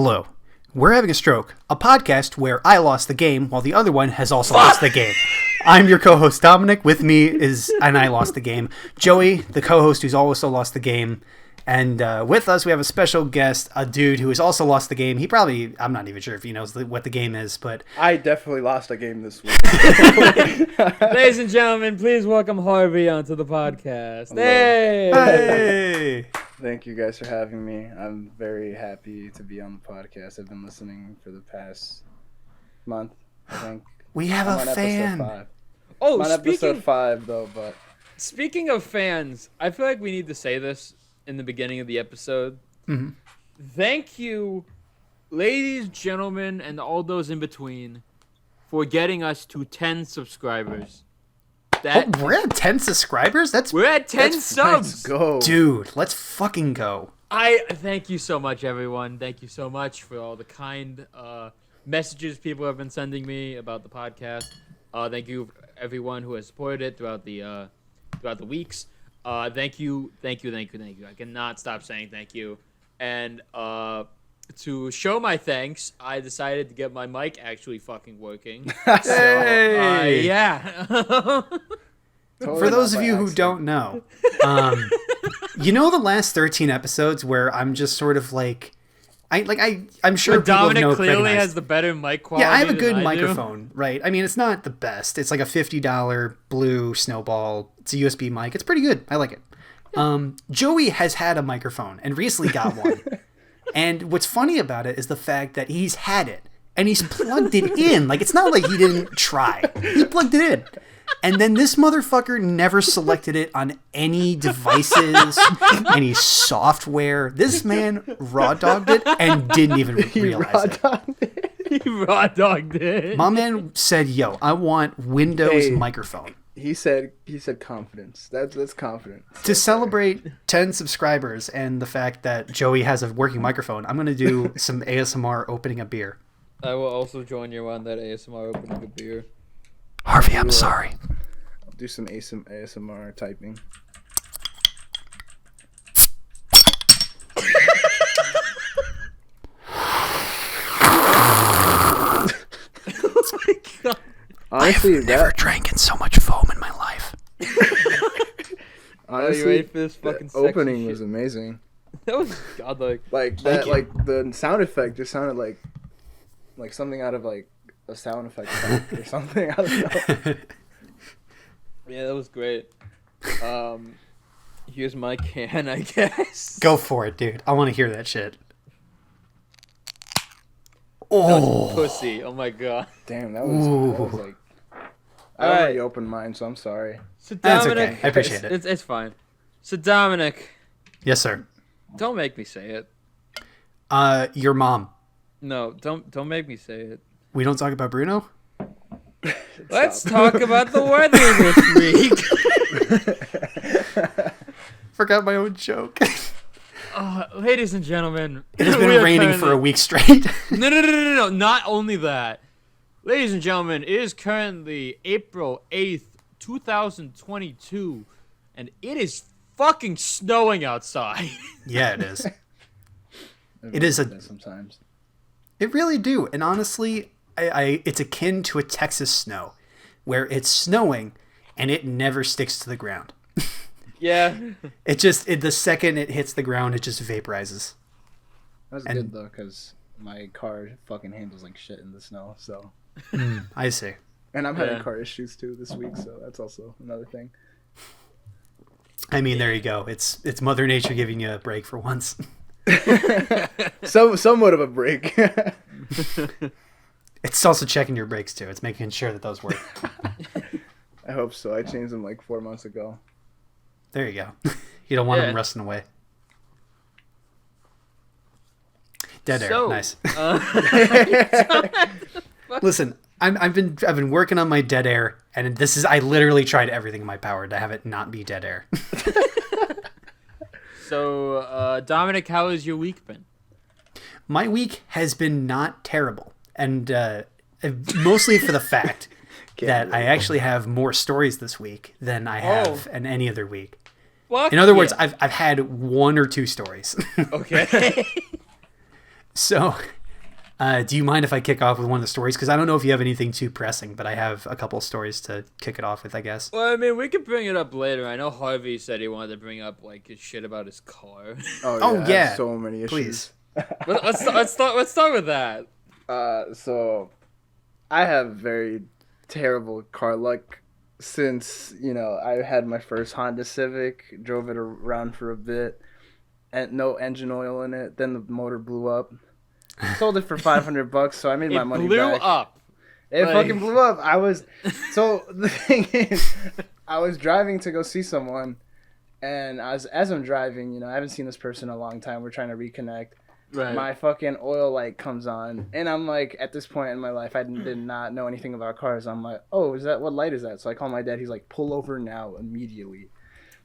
Hello. We're Having a Stroke, a podcast where I lost the game while the other one has also lost the game. I'm your co-host Dominic. With me is, and I lost the game, Joey, the co-host who's also lost the game. And with us, we have a special guest, a dude who has also lost the game. I'm not even sure if he knows what the game is, but... I definitely lost a game this week. Ladies and gentlemen, please welcome Harvey onto the podcast. Hello. Hey! Thank you guys for having me. I'm very happy to be on the podcast. I've been listening for the past month, I think. We have I'm a on fan. Episode 5. Oh, I'm on episode 5, though, but... Speaking of fans, I feel like we need to say this in the beginning of the episode. Mm-hmm. Thank you, ladies, gentlemen, and all those in between, for getting us to 10 subscribers. We're at 10 subscribers? We're at 10 subs! Let's go. Dude, let's fucking go. I thank you so much, everyone. Thank you so much for all the kind messages people have been sending me about the podcast. Thank you, everyone who has supported it throughout the weeks. Thank you. I cannot stop saying thank you. And to show my thanks, I decided to get my mic actually fucking working. Hey! Yeah. Totally For those not of by you who accident. don't know, you know the last 13 episodes where I'm just sort of like, I'm sure But Dominic people clearly recognize- has the better mic quality. Yeah, I have a than good I do. microphone, right? I mean, it's not the best. It's like a $50 blue Snowball. It's a USB mic. It's pretty good. I like it. Joey has had a microphone and recently got one. And what's funny about it is the fact that he's had it and he's plugged it in. Like, it's not like he didn't try. He plugged it in. And then this motherfucker never selected it on any devices, any software. This man raw dogged it and didn't even realize it. He raw dogged it. My man said, "Yo, I want Windows Hey. microphone." He said confidence. That's confidence. To celebrate 10 subscribers and the fact that Joey has a working microphone, I'm going to do some ASMR opening a beer. I will also join you on that ASMR opening a beer. Harvey, I'm sorry. I'll do some ASMR typing. Oh my god. Honestly, I've never drank in so much foam in my life. Are you ready for this fucking sexy opening shit? was amazing. That was godlike. Like Thank that, you. like the sound effect just sounded like something out of like a sound effect pack or something. I don't know. Yeah, that was great. Here's my can, I guess. Go for it, dude. I want to hear that shit. That was Oh, pussy. Oh my god. Damn, that was like. I Alright. already opened mine, so I'm sorry. So That's Dominic, okay. I appreciate it. It's fine. So Dominic, yes, sir. don't make me say it. Your mom. No, don't make me say it. We don't talk about Bruno? Let's talk about the weather this week. Forgot my own joke. Ladies and gentlemen, It has we been are raining for currently- a week straight. No. Not only that. Ladies and gentlemen, it is currently April 8th, 2022, and it is fucking snowing outside. Yeah, it is. I It is really a- do that sometimes. It really do. And honestly, it's akin to a Texas snow, where it's snowing and it never sticks to the ground. Yeah. The second it hits the ground, it just vaporizes. That's And- good though, because my car fucking handles like shit in the snow. So, I see. and I'm having Yeah. car issues too this week, so that's also another thing. I mean, there you go. It's Mother Nature giving you a break for once. Somewhat of a break. It's also checking your brakes too. It's making sure that those work. I hope so. I changed them like 4 months ago. There you go. You don't want Yeah. them rusting away. Dead air. So, Nice. Listen, I've been working on my dead air, and I literally tried everything in my power to have it not be dead air. So, Dominic, how has your week been? My week has been not terrible, and mostly for the fact that I actually have more stories this week than I have in any other week. Fuck In other words, yeah. I've had one or two stories. Okay. So, do you mind if I kick off with one of the stories? Because I don't know if you have anything too pressing, but I have a couple stories to kick it off with, I guess. Well, I mean, we could bring it up later. I know Harvey said he wanted to bring up like his shit about his car. Oh yeah, I have so many issues. Please. let's start with that. So I have very terrible car luck since, I had my first Honda Civic, drove it around for a bit, and no engine oil in it. Then the motor blew up. Sold it for $500, so I made my money back. It blew up. It fucking blew up. So the thing is, I was driving to go see someone, and as I'm driving, I haven't seen this person in a long time. We're trying to reconnect. Right. My fucking oil light comes on, and I'm like, at this point in my life, I did not know anything about cars. I'm like, oh, what light is that? So I call my dad. He's like, pull over now, immediately.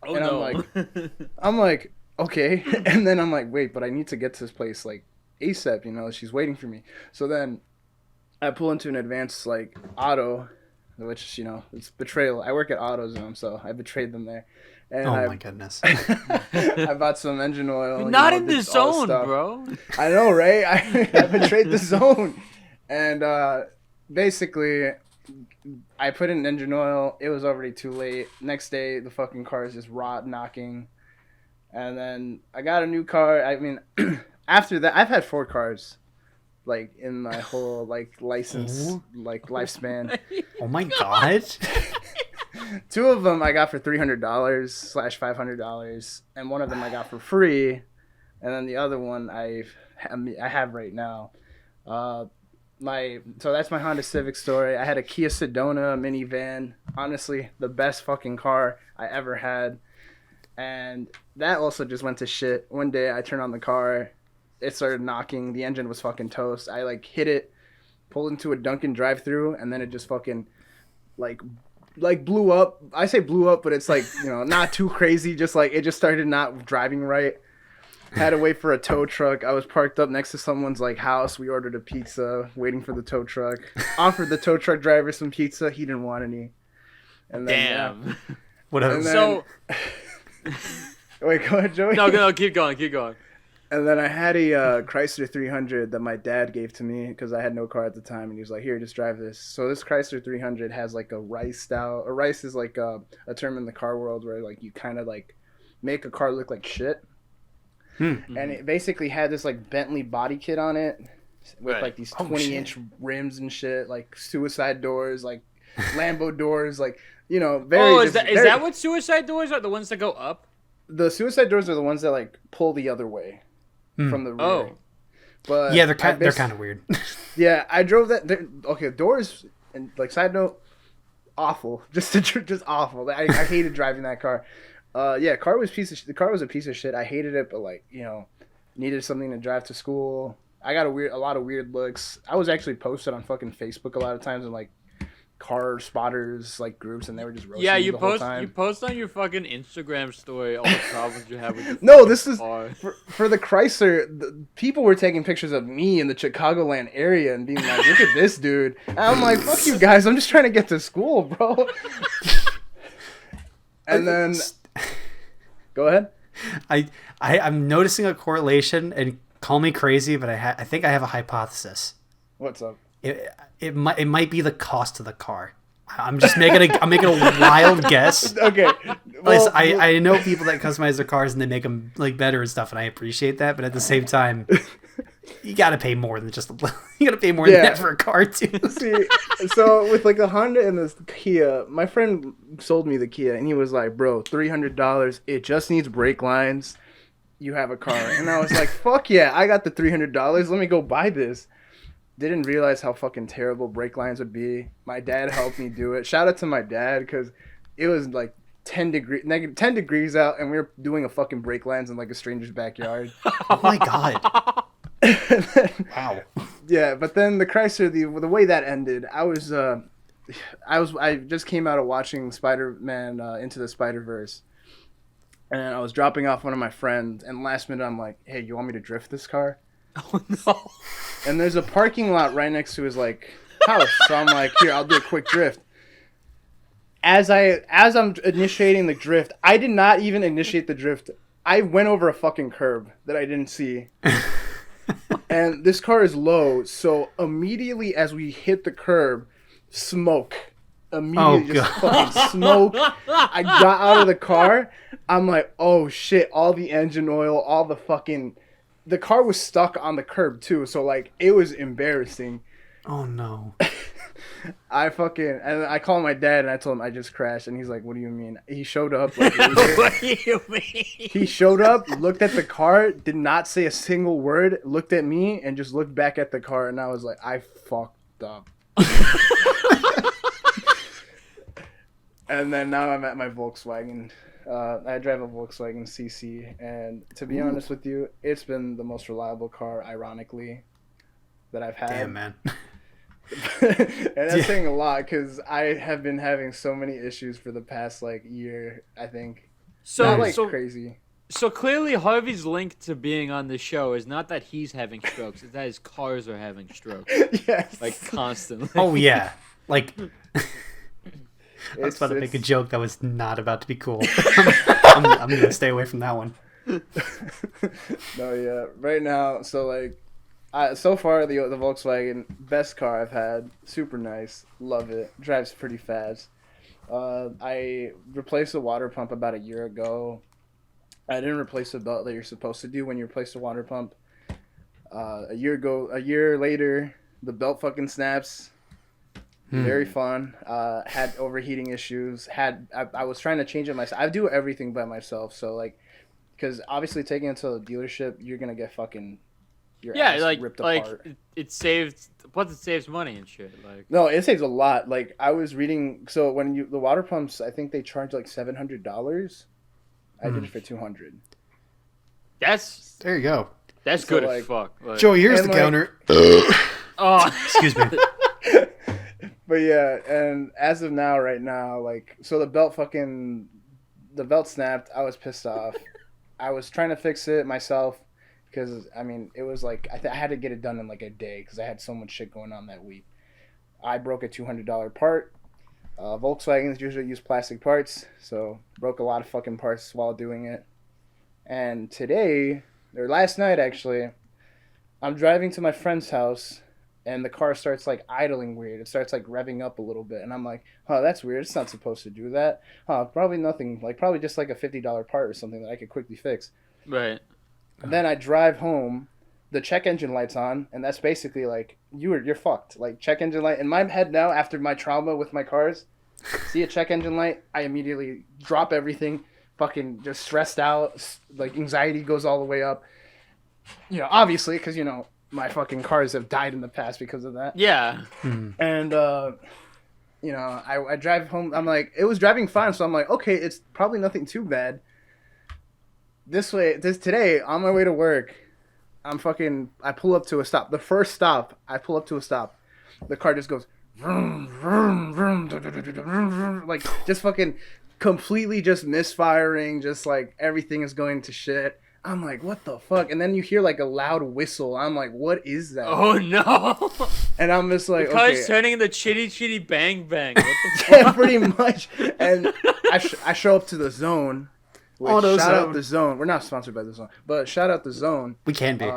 Oh, and no. I'm like, okay. And then I'm like, wait, but I need to get to this place like ASAP. She's waiting for me. So then I pull into an advanced like auto, which it's betrayal. I work at AutoZone, so I betrayed them there. And my goodness. I bought some engine oil. You're not in the zone, bro. I know, right? I betrayed the zone. And basically, I put in engine oil. It was already too late. Next day, the fucking car is just knocking. And then I got a new car. I mean, after that, I've had 4 cars, like, in my whole, like, license, like, lifespan. Oh, my God. 2 of them I got for $300/$500, and one of them I got for free, and then the other one I have right now. So that's my Honda Civic story. I had a Kia Sedona minivan. Honestly, the best fucking car I ever had, and that also just went to shit. One day I turned on the car, it started knocking. The engine was fucking toast. I like hit it, pulled into a Dunkin' drive-thru, and then it just fucking like blew up. I say blew up, but it's like, not too crazy. Just like, it just started not driving right. Had to wait for a tow truck. I was parked up next to someone's like house. We ordered a pizza, waiting for the tow truck. Offered the tow truck driver some pizza. He didn't want any. And then, damn. Yeah. Whatever. So. Wait, go ahead, Joey. No, keep going. And then I had a Chrysler 300 that my dad gave to me because I had no car at the time, and he was like, "Here, just drive this." So this Chrysler 300 has like a rice style. A rice is like a term in the car world where like you kind of like make a car look like shit. And it basically had this like Bentley body kit on it with like these 20-inch rims and shit, like suicide doors, like Lambo doors, like very. Is that what suicide doors are? The ones that go up? The suicide doors are the ones that like pull the other way. From the rear. Oh. But yeah, they're kind of weird. Yeah, I drove that. Okay, doors, and like side note, awful. Just awful. I hated driving that car. The car was a piece of shit. I hated it, but like, needed something to drive to school. I got a lot of weird looks. I was actually posted on fucking Facebook a lot of times, and like car spotters like groups, and they were just roasting me the whole time. You post on your fucking Instagram story all the problems you have with your No, this is car. for the Chrysler. People were taking pictures of me in the Chicagoland area and being like, "Look at this dude." And I'm like, "Fuck you guys! I'm just trying to get to school, bro." And then, go ahead. I'm noticing a correlation, and call me crazy, but I think I have a hypothesis. What's up? It might be the cost of the car. I'm making a wild guess. Okay. Well, I know people that customize their cars and they make them like better and stuff, and I appreciate that. But at the same time, you gotta pay more than than that for a car too. See, so with like the Honda and the Kia, my friend sold me the Kia, and he was like, "Bro, $300. It just needs brake lines. You have a car." And I was like, "Fuck yeah! I got the $300. Let me go buy this." Didn't realize how fucking terrible brake lines would be. My dad helped me do it. Shout out to my dad, because it was like negative 10 degrees out, and we were doing a fucking brake lines in like a stranger's backyard. Oh my god! Wow. Yeah, but then the Chrysler, the way that ended, I just came out of watching Spider-Man Into the Spider-Verse, and I was dropping off one of my friends, and last minute I'm like, "Hey, you want me to drift this car?" Oh no. And there's a parking lot right next to his like house, so I'm like, "Here, I'll do a quick drift." As I'm initiating the drift, I did not even initiate the drift. I went over a fucking curb that I didn't see. And this car is low, so immediately as we hit the curb, smoke. Immediately just fucking smoke. I got out of the car. I'm like, oh shit, all the engine oil, all the fucking... The car was stuck on the curb too, so like, it was embarrassing. Oh no. And I called my dad and I told him I just crashed, and he's like, what do you mean? He showed up like later. What do you mean? He showed up, looked at the car, did not say a single word, looked at me, and just looked back at the car, and I was like, I fucked up. And then now I'm at my Volkswagen. I drive a Volkswagen CC, and to be honest with you, it's been the most reliable car, ironically, that I've had. Damn, man. And that's saying a lot, because I have been having so many issues for the past like year, I think. So Not crazy. So clearly, Harvey's link to being on the show is not that he's having strokes; it's that his cars are having strokes. Yes. Like constantly. Oh yeah, like. I was about to make a joke that was not about to be cool. I'm gonna stay away from that one. No, yeah. Right now, so like, so far the Volkswagen, best car I've had. Super nice, love it. Drives pretty fast. I replaced the water pump about a year ago. I didn't replace the belt that you're supposed to do when you replace the water pump. A year later, the belt fucking snaps. Very fun. Had overheating issues. I was trying to change it myself. I do everything by myself. So like, because obviously taking it to the dealership, you're gonna get fucking your ass ripped apart. It saves. Plus, it saves money and shit. Like no, it saves a lot. Like I was reading. So when the water pumps, I think they charge like $700. I did it for $200. There you go. That's So, good like, as fuck. Like, Joey, here's the counter. oh, Excuse me. But yeah, and as of now, right now, like, so the belt snapped. I was pissed off. I was trying to fix it myself because, I mean, it was like, I had to get it done in like a day because I had so much shit going on that week. I broke a $200 part. Volkswagens usually use plastic parts, so broke a lot of fucking parts while doing it. And last night actually, I'm driving to my friend's house. And the car starts like idling weird. It starts like revving up a little bit. And I'm like, oh, that's weird. It's not supposed to do that. Probably nothing. Like probably just like a $50 part or something that I could quickly fix. right. And then I drive home. The check engine light's on. And that's basically like, you're fucked. Like check engine light. In my head now, after my trauma with my cars, see a check engine light, I immediately drop everything. Fucking just stressed out. Like anxiety goes all the way up. You know, obviously, because, you know, my fucking cars have died in the past because of that. Yeah. And, you know, I drive home. I'm like, it was driving fine. So I'm like, okay, it's probably nothing too bad. Today, on my way to work, I pull up to a stop. The first stop, I pull up to a stop. The car just goes, vroom, vroom, vroom, vroom, vroom, like, just fucking completely just misfiring. Just like everything is going to shit. I'm like, what the fuck? And then you hear like a loud whistle. I'm like, what is that? Oh no! And I'm just like, the car's okay. turning into chitty chitty bang bang. What the fuck? Yeah, pretty much. And I show up to the Zone. Shout out the Zone. We're not sponsored by the Zone, but shout out the Zone. We can be.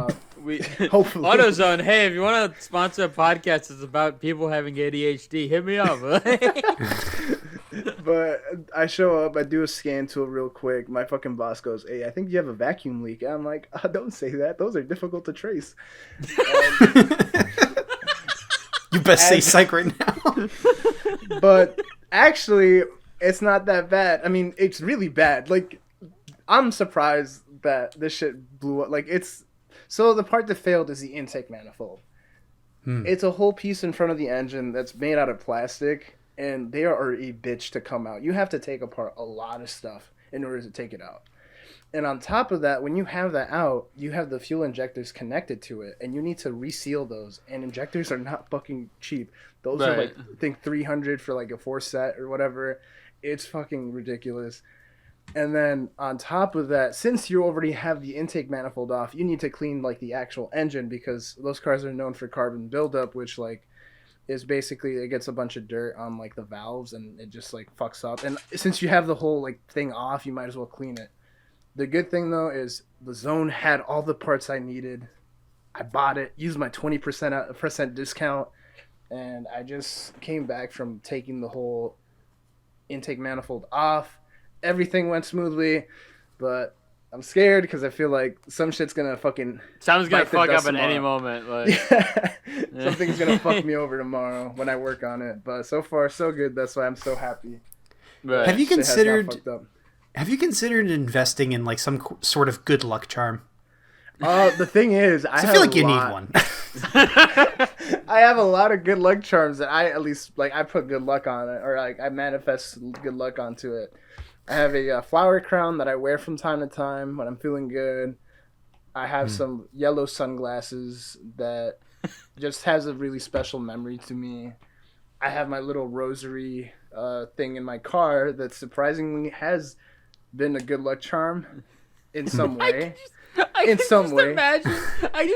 Hopefully. AutoZone. Hey, if you want to sponsor a podcast that's about people having ADHD, hit me up. But I show up, I do a scan tool real quick. My fucking boss goes, hey, I think you have a vacuum leak. And I'm like, don't say that. Those are difficult to trace. You best say psych right now. But actually, it's not that bad. I mean, it's really bad. Like, I'm surprised that this shit blew up. Like, so the part that failed is the intake manifold. It's a whole piece in front of the engine that's made out of plastic. And they are a bitch to come out. You have to take apart a lot of stuff in order to take it out. And on top of that, when you have that out, you have the fuel injectors connected to it. And you need to reseal those. And injectors are not fucking cheap. Those are like, I think $300 for like a 4 set or whatever. It's fucking ridiculous. And then on top of that, since you already have the intake manifold off, you need to clean like the actual engine. Because those cars are known for carbon buildup, which like... is basically it gets a bunch of dirt on like the valves and it just like fucks up. And since you have the whole like thing off, you might as well clean it. The good thing though is the Zone had all the parts I needed. I bought it, used my 20% discount, and I just came back from taking the whole intake manifold off. Everything went smoothly, but I'm scared because I feel like some shit's gonna fucking... Something's gonna bite the fuck dust up at any tomorrow. moment. Like, Something's gonna fuck me over tomorrow when I work on it. But so far, so good. That's why I'm so happy. right. Have you Shit has not considered fucked up. Have you considered investing in like some sort of good luck charm? The thing is, I feel like you need one. I have a lot of good luck charms that I at least like. I put good luck on it, or like I manifest good luck onto it. I have a flower crown that I wear from time to time when I'm feeling good. I have some yellow sunglasses that just has a really special memory to me. I have my little rosary thing in my car that surprisingly has been a good luck charm in some way. I just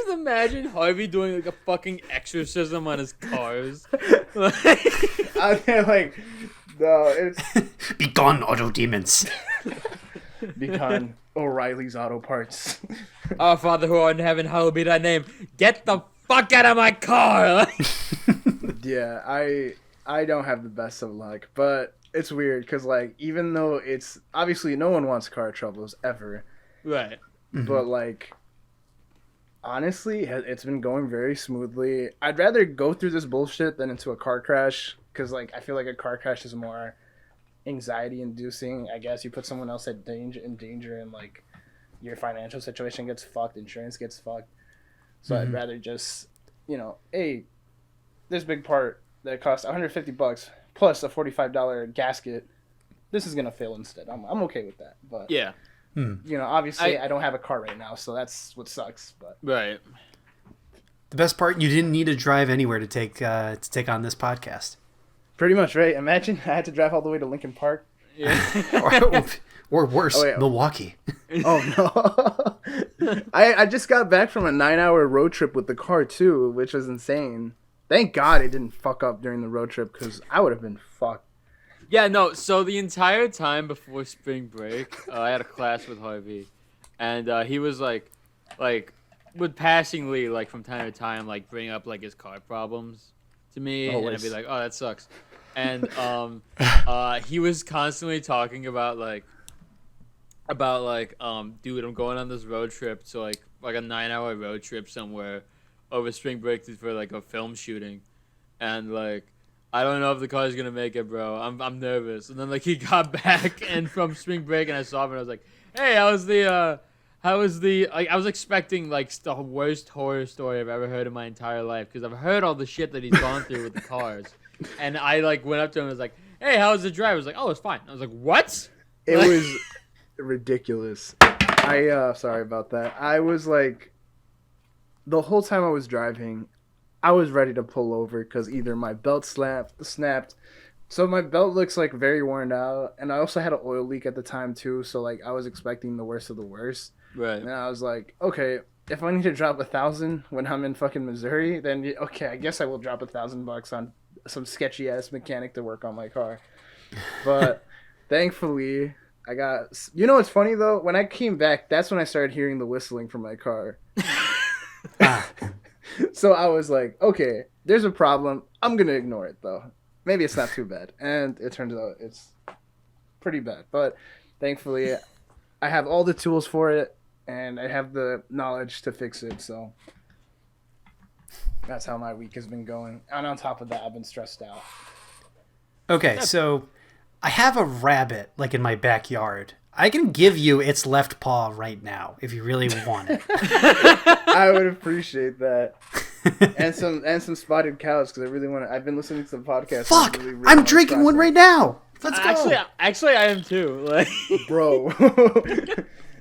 imagine Harvey doing like a fucking exorcism on his cars. Like, no, it's Be gone, auto demons. become O'Reilly's Auto Parts. Our Father who art in heaven, hallowed be thy name. Get the fuck out of my car! Yeah, I don't have the best of luck, but it's weird because like even though it's obviously no one wants car troubles ever, Right. but like honestly it's been going very smoothly. I'd rather go through this bullshit than into a car crash because like I feel like a car crash is more anxiety inducing. I guess you put someone else at danger and like your financial situation gets fucked, insurance gets fucked. So I'd rather just, hey, this big part that costs $150 plus a $45 gasket, this is gonna fail instead. I'm okay with that. But Yeah. Obviously I don't have a car right now, so that's what sucks. But Right. The best part, you didn't need to drive anywhere to take on this podcast. pretty much, right? Imagine I had to drive all the way to Lincoln Park. Yeah. or worse, Oh, yeah. Milwaukee. Oh no! I just got back from a 9-hour road trip with the car too, which was insane. Thank God it didn't fuck up during the road trip because I would have been fucked. Yeah, no, so the entire time before spring break, I had a class with Harvey, and he was like, would passingly, like, from time to time, like, bring up, like, his car problems to me, and I'd be like, oh, that sucks. And he was constantly talking about, dude, I'm going on this road trip to, like a 9-hour road trip somewhere over spring break for, like, a film shooting, and, like, I don't know if the car's gonna make it, bro. I'm nervous. And then like he got back and from spring break and I saw him and I was like, hey, how was the like I was expecting like the worst horror story I've ever heard in my entire life because I've heard all the shit that he's gone through with the cars. And I like went up to him and was like, hey, how was the drive? I was like, oh, it's fine. I was like, what? It was ridiculous. Sorry about that. I was like, the whole time I was driving, I was ready to pull over because either my belt snapped. So my belt looks like very worn out. And I also had an oil leak at the time too. So like I was expecting the worst of the worst. Right. And I was like, okay, if I need to drop $1,000 when I'm in fucking Missouri, then okay, I guess I will drop $1,000 on some sketchy ass mechanic to work on my car. But thankfully I got, what's funny though? When I came back, that's when I started hearing the whistling from my car. So I was like, okay, there's a problem. I'm going to ignore it, though. Maybe it's not too bad. And it turns out it's pretty bad. But thankfully, I have all the tools for it, and I have the knowledge to fix it. So that's how my week has been going. And on top of that, I've been stressed out. Okay, so I have a rabbit, like, in my backyard. I can give you its left paw right now if you really want it. I would appreciate that. And some spotted cows because I really want to. I've been listening to the podcast. Fuck! Really I'm drinking one right now. Let's go. Actually, I am too. Like, bro.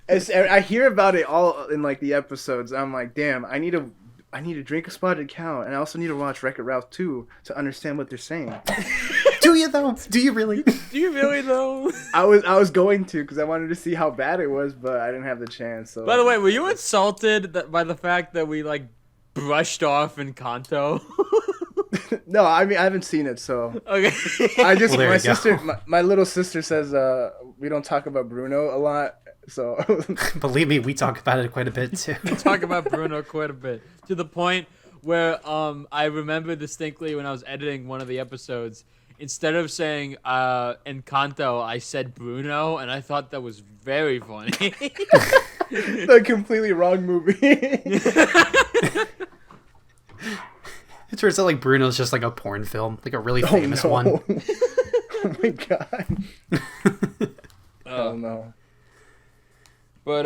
I hear about it all in like the episodes. I'm like, damn, I need to drink a spotted cow, and I also need to watch Wreck-It Ralph 2 to understand what they're saying. Do you though? Do you really? Do you really though? I was going to because I wanted to see how bad it was, but I didn't have the chance. So. By the way, were you insulted by the fact that we like brushed off Encanto? No, I mean I haven't seen it, so okay. I just Well, my sister, my little sister says we don't talk about Bruno a lot, So Believe me, we talk about it quite a bit too. We talk about Bruno quite a bit, to the point where I remember distinctly when I was editing one of the episodes, instead of saying Encanto, I said Bruno, and I thought that was very funny. the completely wrong movie. It turns out like Bruno's just like a porn film, like a really famous one. Oh my god. Oh no. But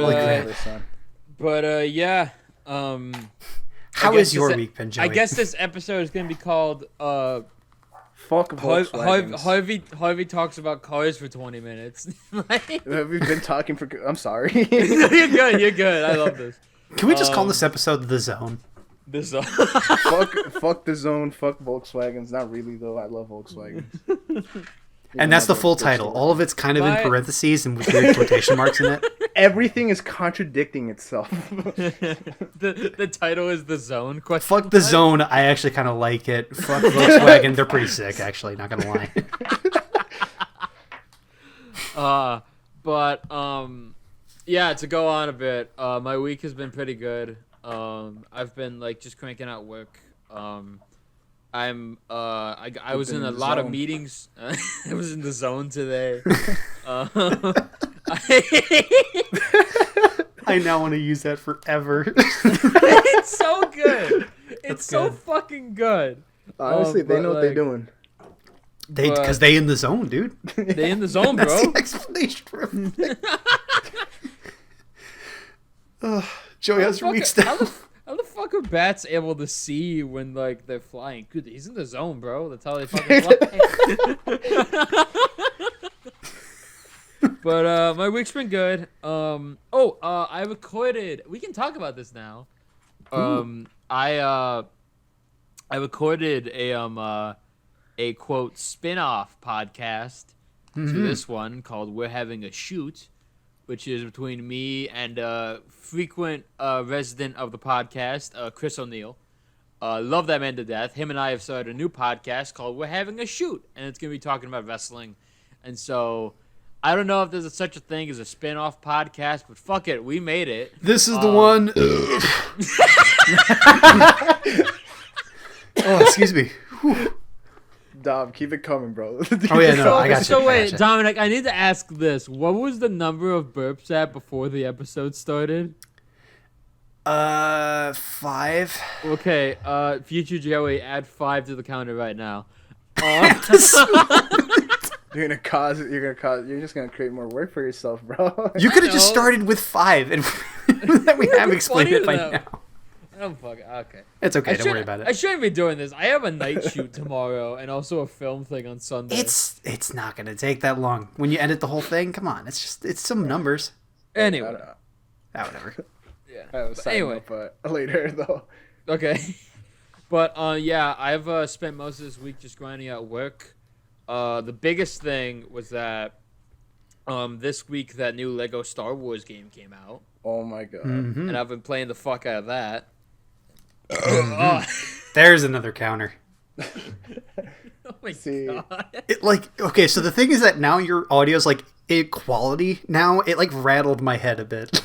yeah. How is your week been, Joey? I guess this episode is gonna be called Fuck Volkswagens. Harvey talks about cars for 20 minutes. We've been talking for. I'm sorry. You're good. You're good. I love this. Can we just call this episode The Zone? This zone. fuck the zone. Fuck Volkswagens. Not really though. I love Volkswagens. And that's the full title. All of it's kind of in parentheses and with weird quotation marks in it. Everything is contradicting itself. the title is The Zone. Fuck the Zone. I actually kind of like it. Fuck Volkswagen. They're pretty sick, actually. Not gonna lie. Yeah. To go on a bit, my week has been pretty good. I've been like just cranking out work. I was in a lot of meetings. I was in the zone today. I now want to use that forever. It's so good. It's so fucking good. Honestly, they know what they're doing. Because they in the zone, dude. They in the zone, bro. That's the explanation for everything. Joey, how's your week still? How the fuck are bats able to see when like they're flying? Dude, he's in the zone, bro. That's how they fucking fly. But my week's been good. I recorded. We can talk about this now. I recorded a quote spin-off podcast to this one called We're Having a Shoot, which is between me and a frequent resident of the podcast, Chris O'Neill. Love that man to death. Him and I have started a new podcast called We're Having a Shoot, and it's going to be talking about wrestling. And so I don't know if there's such a thing as a spin-off podcast, but fuck it, we made it. This is the one. Oh, excuse me. Whew. Dom, keep it coming, bro. Oh yeah, no, I got you. So wait, Dominic, I need to ask this. What was the number of burps at before the episode started? 5. Okay, future Joey, add 5 to the counter right now. You're just gonna create more work for yourself, bro. You could have just started with 5, and that we have explained it by now. Oh fuck. Okay. It's okay. Don't worry about it. I shouldn't be doing this. I have a night shoot tomorrow and also a film thing on Sunday. It's not gonna take that long when you edit the whole thing. Come on, it's some numbers. Anyway. Whatever. Yeah. Anyway, but later though. Okay. But yeah, I've spent most of this week just grinding out work. The biggest thing was that this week that new Lego Star Wars game came out. Oh my god. Mm-hmm. And I've been playing the fuck out of that. There's another counter. Oh my god. Okay, so the thing is that now your audio's like quality now. It like rattled my head a bit.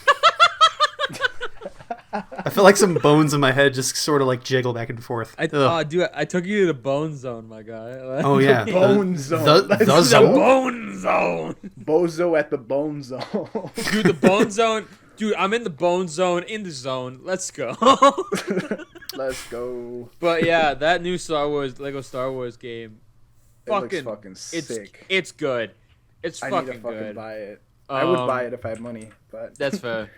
I feel like some bones in my head just sort of like jiggle back and forth. Dude, I took you to the bone zone, my guy. Oh yeah, bone zone. The zone. Bone zone. Bozo at the bone zone. Dude, the bone zone. Dude, I'm in the bone zone, in the zone. Let's go. Let's go. But yeah, that new Lego Star Wars game. It looks fucking sick. It's good. It's I fucking need to fucking good. buy it. I would buy it if I had money, but that's fair.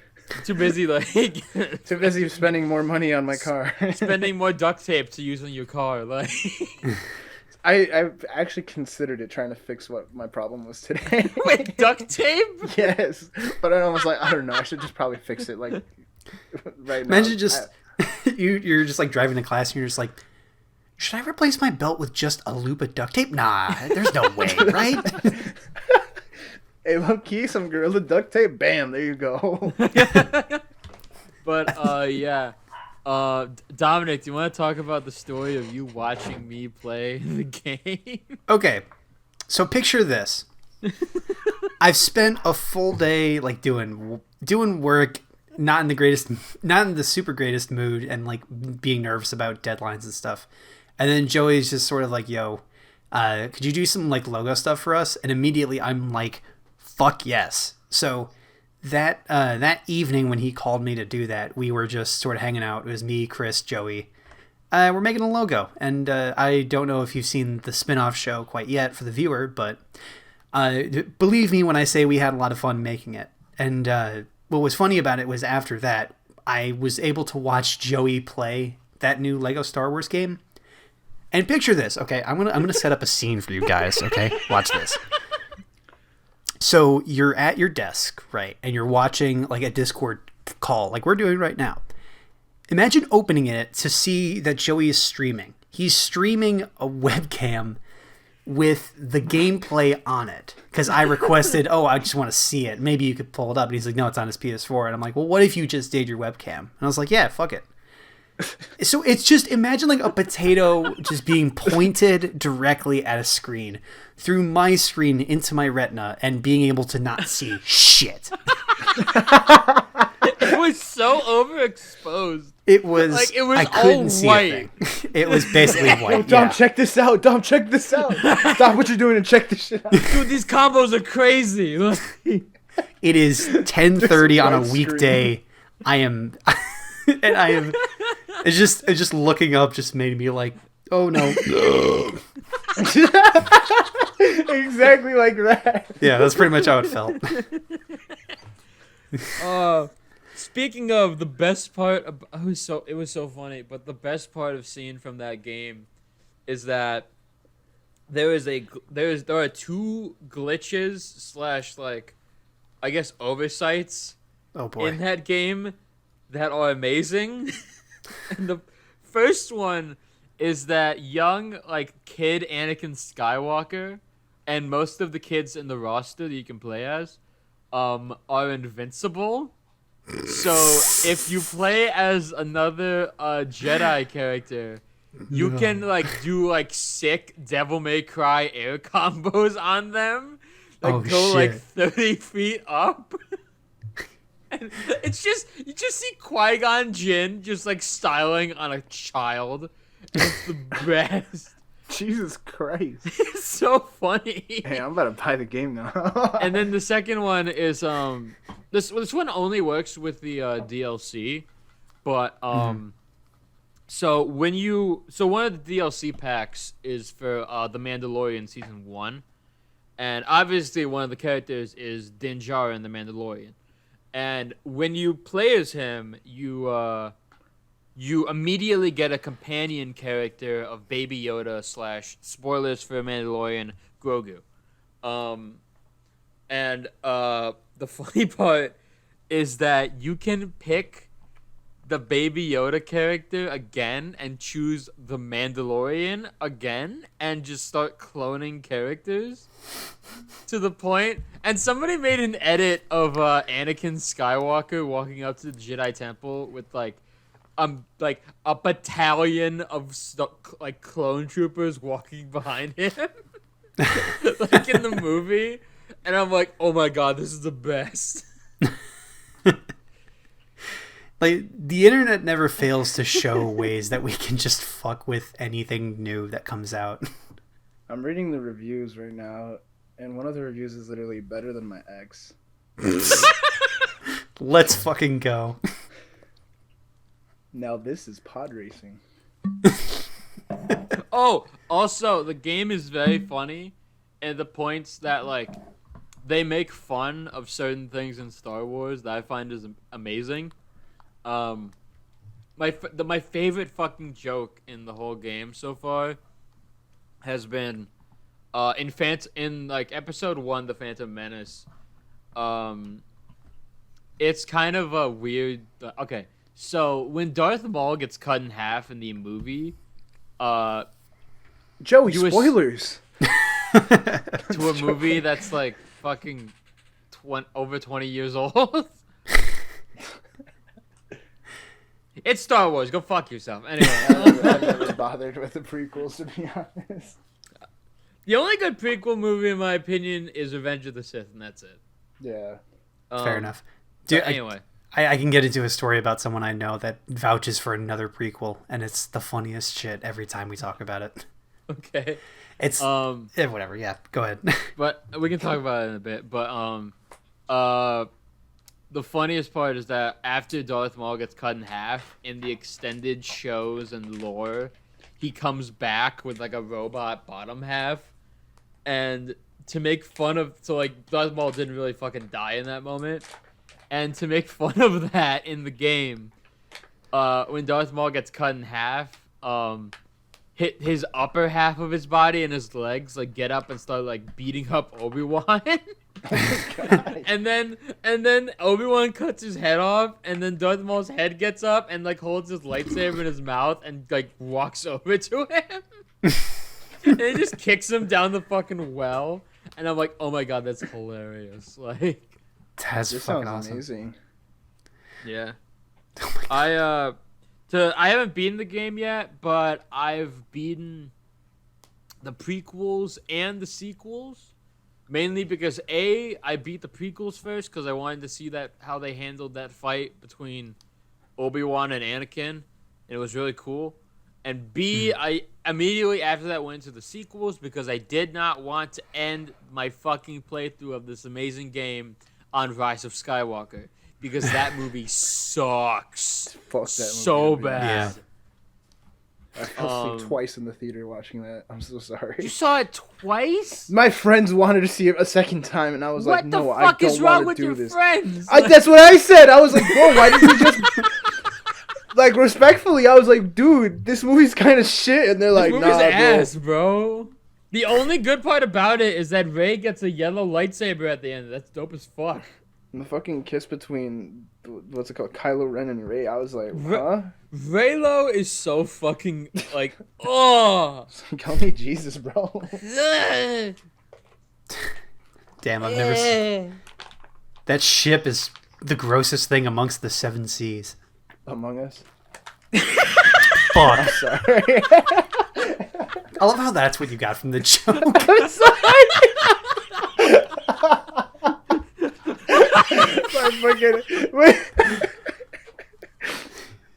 Too busy, too busy spending more money on my car. Spending more duct tape to use on your car, like. I've actually considered it, trying to fix what my problem was today. With duct tape? Yes, but I was like, I don't know. I should just probably fix it like right now. Imagine just you're just like driving to class and you're just like, should I replace my belt with just a loop of duct tape? Nah, there's no way, right? Hey, look, key, some Gorilla duct tape. Bam, there you go. But yeah. Dominic, do you want to talk about the story of you watching me play the game? Okay, so picture this. I've spent a full day like doing work, not in the super greatest mood, and like being nervous about deadlines and stuff. And then Joey's just sort of like, "Yo, could you do some like logo stuff for us?" And immediately I'm like, "Fuck yes!" So that evening when he called me to do that, we were just sort of hanging out. It was me, Chris, Joey. We're making a logo, and I don't know if you've seen the spin-off show quite yet for the viewer, but believe me when I say we had a lot of fun making it. And what was funny about it was after that, I was able to watch Joey play that new Lego Star Wars game. And picture this, okay? I'm gonna set up a scene for you guys, okay? Watch this. So you're at your desk, right? And you're watching like a Discord call, like we're doing right now. Imagine opening it to see that Joey is streaming. He's streaming a webcam with the gameplay on it. Because I requested, I just want to see it. Maybe you could pull it up. And he's like, no, it's on his PS4. And I'm like, well, what if you just did your webcam? And I was like, yeah, fuck it. So it's just, imagine like a potato just being pointed directly at a screen through my screen into my retina and being able to not see shit. It was so overexposed. It was like it was I couldn't see white. a thing. It was basically white. Yo, Dom, check this out. Dom, check this out. Stop what you're doing and check this shit out. Dude, these combos are crazy. It is 10:30 on a weekday. I am it's just looking up just made me like, oh no. Exactly like that. Yeah, that's pretty much how it felt. Speaking of the best part, it was so funny. But the best part of seeing from that game is that there are two glitches / like I guess oversights in that game that are amazing. And the first one is that young like kid Anakin Skywalker and most of the kids in the roster that you can play as are invincible. So if you play as another Jedi character, you can like do like sick Devil May Cry air combos on them, like like 30 feet up. And it's just you just see Qui-Gon Jinn just like styling on a child. And it's the best. Jesus Christ. It's so funny. Hey, I'm about to buy the game now. And then the second one is this one only works with the DLC, but so one of the DLC packs is for The Mandalorian Season 1, and obviously one of the characters is Din Djarin, the Mandalorian. And when you play as him, you immediately get a companion character of Baby Yoda / spoilers for Mandalorian Grogu. And the funny part is that you can pick the Baby Yoda character again and choose the Mandalorian again and just start cloning characters to the point. And somebody made an edit of Anakin Skywalker walking up to the Jedi Temple with like a battalion of like clone troopers walking behind him, like in the movie. And I'm like, oh my god, this is the best. Like, the internet never fails to show ways that we can just fuck with anything new that comes out. I'm reading the reviews right now, and one of the reviews is literally better than my ex. Let's fucking go. Now this is pod racing. Oh, also, the game is very funny, and the points that, like, they make fun of certain things in Star Wars that I find is amazing. My favorite fucking joke in the whole game so far has been in like episode 1, The Phantom Menace. It's kind of a weird. Okay, so when Darth Maul gets cut in half in the movie, Joey, spoilers. To a movie that's like fucking over 20 years old. It's Star Wars. Go fuck yourself. Anyway, I've never bothered with the prequels, to be honest. The only good prequel movie, in my opinion, is Revenge of the Sith, and that's it. Yeah. Fair enough. Dude, Anyway. I can get into a story about someone I know that vouches for another prequel, and it's the funniest shit every time we talk about it. Okay. It's whatever. Yeah, go ahead. But we can talk about it in a bit. But the funniest part is that after Darth Maul gets cut in half in the extended shows and lore, he comes back with like a robot bottom half, and to make fun of Darth Maul didn't really fucking die in that moment, and to make fun of that in the game, when Darth Maul gets cut in half, hit his upper half of his body and his legs like get up and start like beating up Obi-Wan. and then Obi-Wan cuts his head off, and then Darth Maul's head gets up and like holds his lightsaber in his mouth and like walks over to him. And he just kicks him down the fucking well. And I'm like, oh my god, that's hilarious. Like, That's This fucking sounds awesome. amazing. yeah. Oh my God. I haven't beaten the game yet, but I've beaten the prequels and the sequels. Mainly because I beat the prequels first because I wanted to see how they handled that fight between Obi-Wan and Anakin, and it was really cool. And B, I immediately after that went into the sequels because I did not want to end my fucking playthrough of this amazing game on Rise of Skywalker because that movie sucks. Fuck that movie. So dude. bad. Yeah. I fell asleep twice in the theater watching that. I'm so sorry. You saw it twice? My friends wanted to see it a second time, and I was like, What the no, I fuck is don't wrong want with to do your this. friends? That's what I said. I was like, bro, why did you just... Like, respectfully, I was like, dude, this movie's kind of shit. And they're like, This nah, movie's bro. ass, bro. The only good part about it is that Rey gets a yellow lightsaber at the end. That's dope as fuck. And the fucking kiss between, what's it called, Kylo Ren and Rey, I was like, huh? Reylo is so fucking, like, oh. Call me Jesus, bro. Damn, I've never seen... That ship is the grossest thing amongst the 7 seas. Among Us. Fuck. Sorry. I love how that's what you got from the joke. I'm sorry. Wait.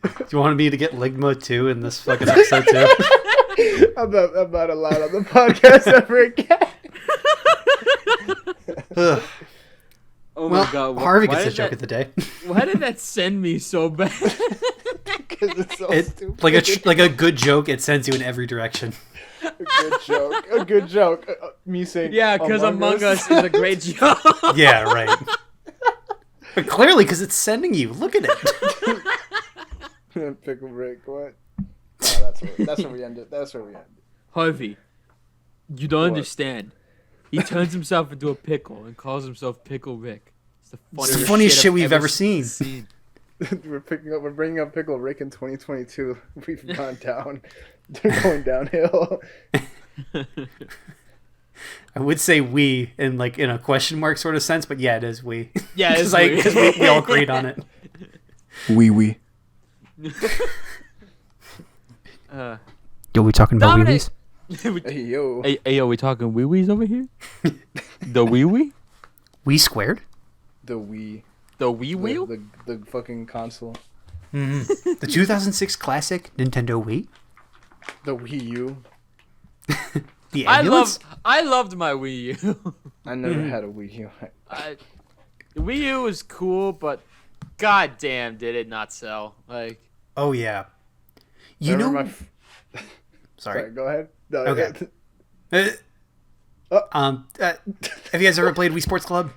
Do you want me to get Ligma too in this fucking episode too? I'm not allowed on the podcast ever again. Ugh. Oh Well, my god. Harvey gets the joke of the day. Why did that send me so bad? Because it's so stupid. Like a good joke, it sends you in every direction. A good joke. A good joke. Me saying, Yeah, because Among Us is a great joke. Yeah, right. But clearly, because it's sending you. Look at it. Pickle Rick, what? No, that's where we ended. That's where we ended. Harvey, you don't What? understand. He turns himself into a pickle and calls himself Pickle Rick. It's the It's the funniest shit I've we've ever seen. We're bringing up Pickle Rick in 2022. We've gone down. They're going downhill. I would say we in a question mark sort of sense, but yeah, it is we. Yeah, it's because we all agreed on it. We. Yo, we talking about Dominic! wee-wees? Hey, yo. Hey, yo, we talking wee-wees over here? The wee-wee? We squared? The Wii. The wee-wheel? The fucking console. Mm-hmm. The 2006 classic Nintendo Wii? The Wii U. The ambulance? I loved my Wii U. I never had a Wii U. The Wii U was cool, but goddamn, did it not sell? Like, Oh, yeah. You Remember know... my Sorry. go ahead. No, Okay. Oh. Have you guys ever played Wii Sports Club?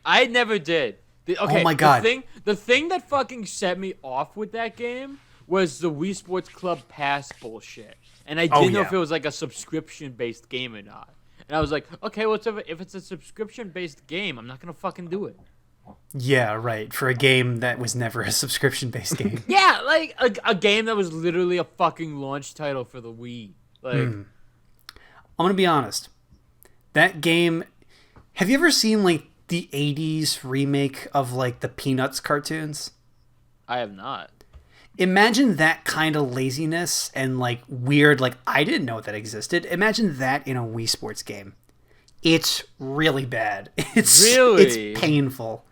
I never did. Oh my God. The thing that fucking set me off with that game was the Wii Sports Club Pass bullshit, and I didn't know if it was like a subscription-based game or not. And I was like, okay, whatever. If it's a subscription-based game, I'm not gonna fucking do it. Yeah, right. For a game that was never a subscription-based game. Yeah, like a game that was literally a fucking launch title for the Wii. Like, I'm gonna be honest. That game. Have you ever seen like the '80s remake of like the Peanuts cartoons? I have not. Imagine that kind of laziness and like weird, like I didn't know that existed. Imagine that in a Wii Sports game. It's really bad. It's painful.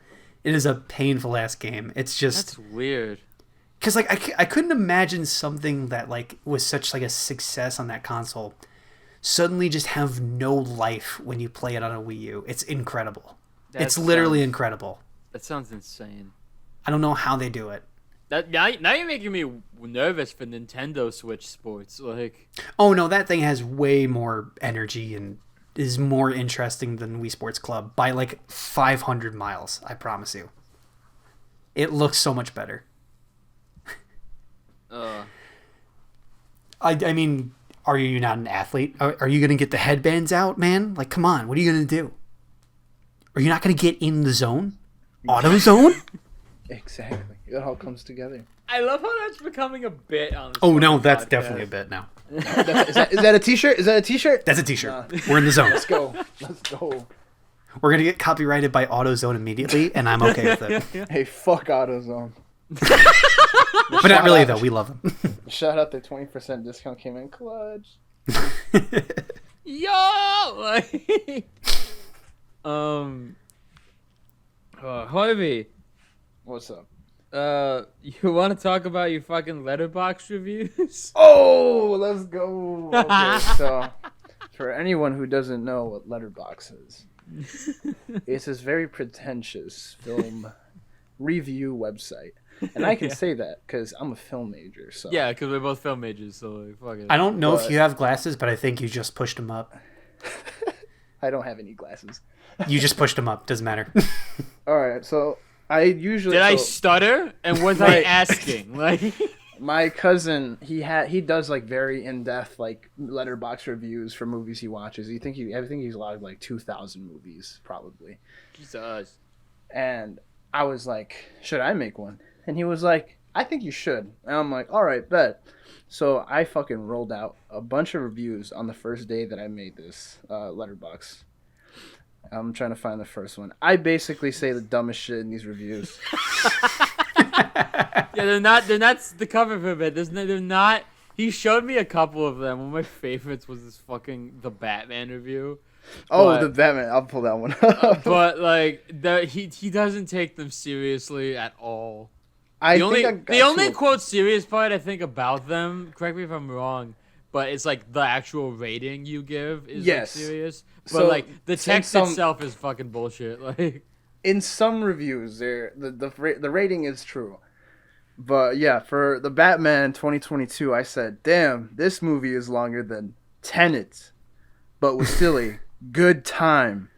It is a painful ass game. It's just That's weird. because like I couldn't imagine something that like was such like a success on that console suddenly just have no life when you play it on a Wii U. It's incredible. It's literally incredible. That sounds insane. I don't know how they do it. Now you're making me nervous for Nintendo Switch Sports. Like, Oh no, that thing has way more energy and is more interesting than Wii Sports Club by like 500 miles. I promise you. It looks so much better. I mean, are you not an athlete? Are you gonna get the headbands out, man? Like, come on, what are you gonna do? Are you not gonna get in the zone? Auto zone? Exactly. It all comes together. I love how that's becoming a bit on. This Oh no, that's podcast. definitely a bit now. Is that a t-shirt? Is that a t-shirt? That's a t-shirt. We're in the zone. Let's go. Let's go. We're gonna get copyrighted by AutoZone immediately, and I'm okay with it. Hey, fuck AutoZone. But not really though. We love them. Shout out, their 20% discount came in clutch. Yo, like, Harvey, What's up? you want to talk about your fucking letterbox reviews? Oh, let's go. Okay, so for anyone who doesn't know what Letterboxd is, it's this very pretentious film review website. And I can say that because I'm a film major. So Yeah, because we're both film majors, so like, fuck it. I don't know But- if you have glasses, but I think you just pushed them up. I don't have any glasses. You just pushed them up. Doesn't matter. All right, so I usually Did I so stutter? And was I Right. asking? Like, my cousin he does like very in-depth like letterbox reviews for movies he watches. I think he's logged like 2,000 movies probably. Jesus. And I was like, should I make one? And he was like, I think you should. And I'm like, all right, bet. So I fucking rolled out a bunch of reviews on the first day that I made this letterbox. I'm trying to find the first one. I basically say the dumbest shit in these reviews. Yeah, they're not the cover for it. They're not. He showed me a couple of them. One of my favorites was this fucking the Batman review. Oh, But- the Batman. I'll pull that one up. But like he doesn't take them seriously at all. I The only think I got the only to- quote serious part I think about them, correct me if I'm wrong, but it's like the actual rating you give is like, Yes. serious. But So, like the since text some- itself is fucking bullshit. Like in some reviews, the rating is true. But yeah, for the Batman 2022, I said, damn, this movie is longer than Tenet, but was still a good time.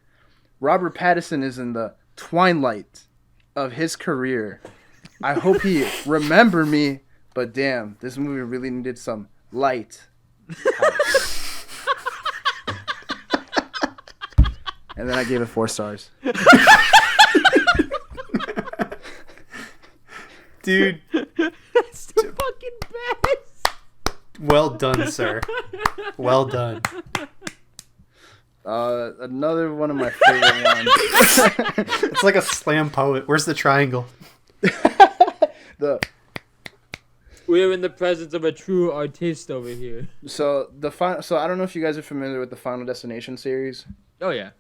Robert Pattinson is in the twilight of his career. I hope he remember me, but damn, this movie really needed some light. And then I gave it 4 stars. Dude, that's the fucking best. well done, sir. Well done. Another one of my favorite ones. It's like a slam poet. Where's the triangle? We're in the presence of a true artist over here. So I don't know if you guys are familiar with the Final Destination series. Oh yeah.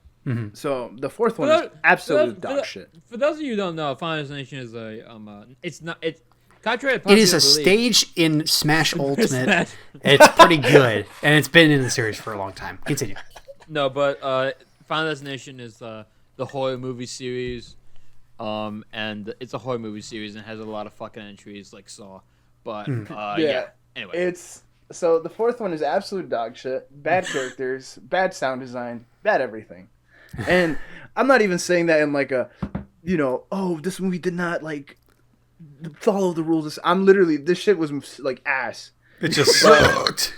So the fourth one is absolute dog shit. For those of you who don't know, Final Destination is it's contrary to It is popular a belief- stage in Smash Ultimate. Smash. It's pretty good, and it's been in the series for a long time. Continue. No, but Final Destination is the horror movie series, and it's a horror movie series and has a lot of fucking entries like Saw. But yeah. Anyway, It's so the fourth one is absolute dog shit. Bad characters, bad sound design, bad everything. And I'm not even saying that in like a, oh, this movie did not like follow the rules. I'm literally, this shit was like ass. It just sucked.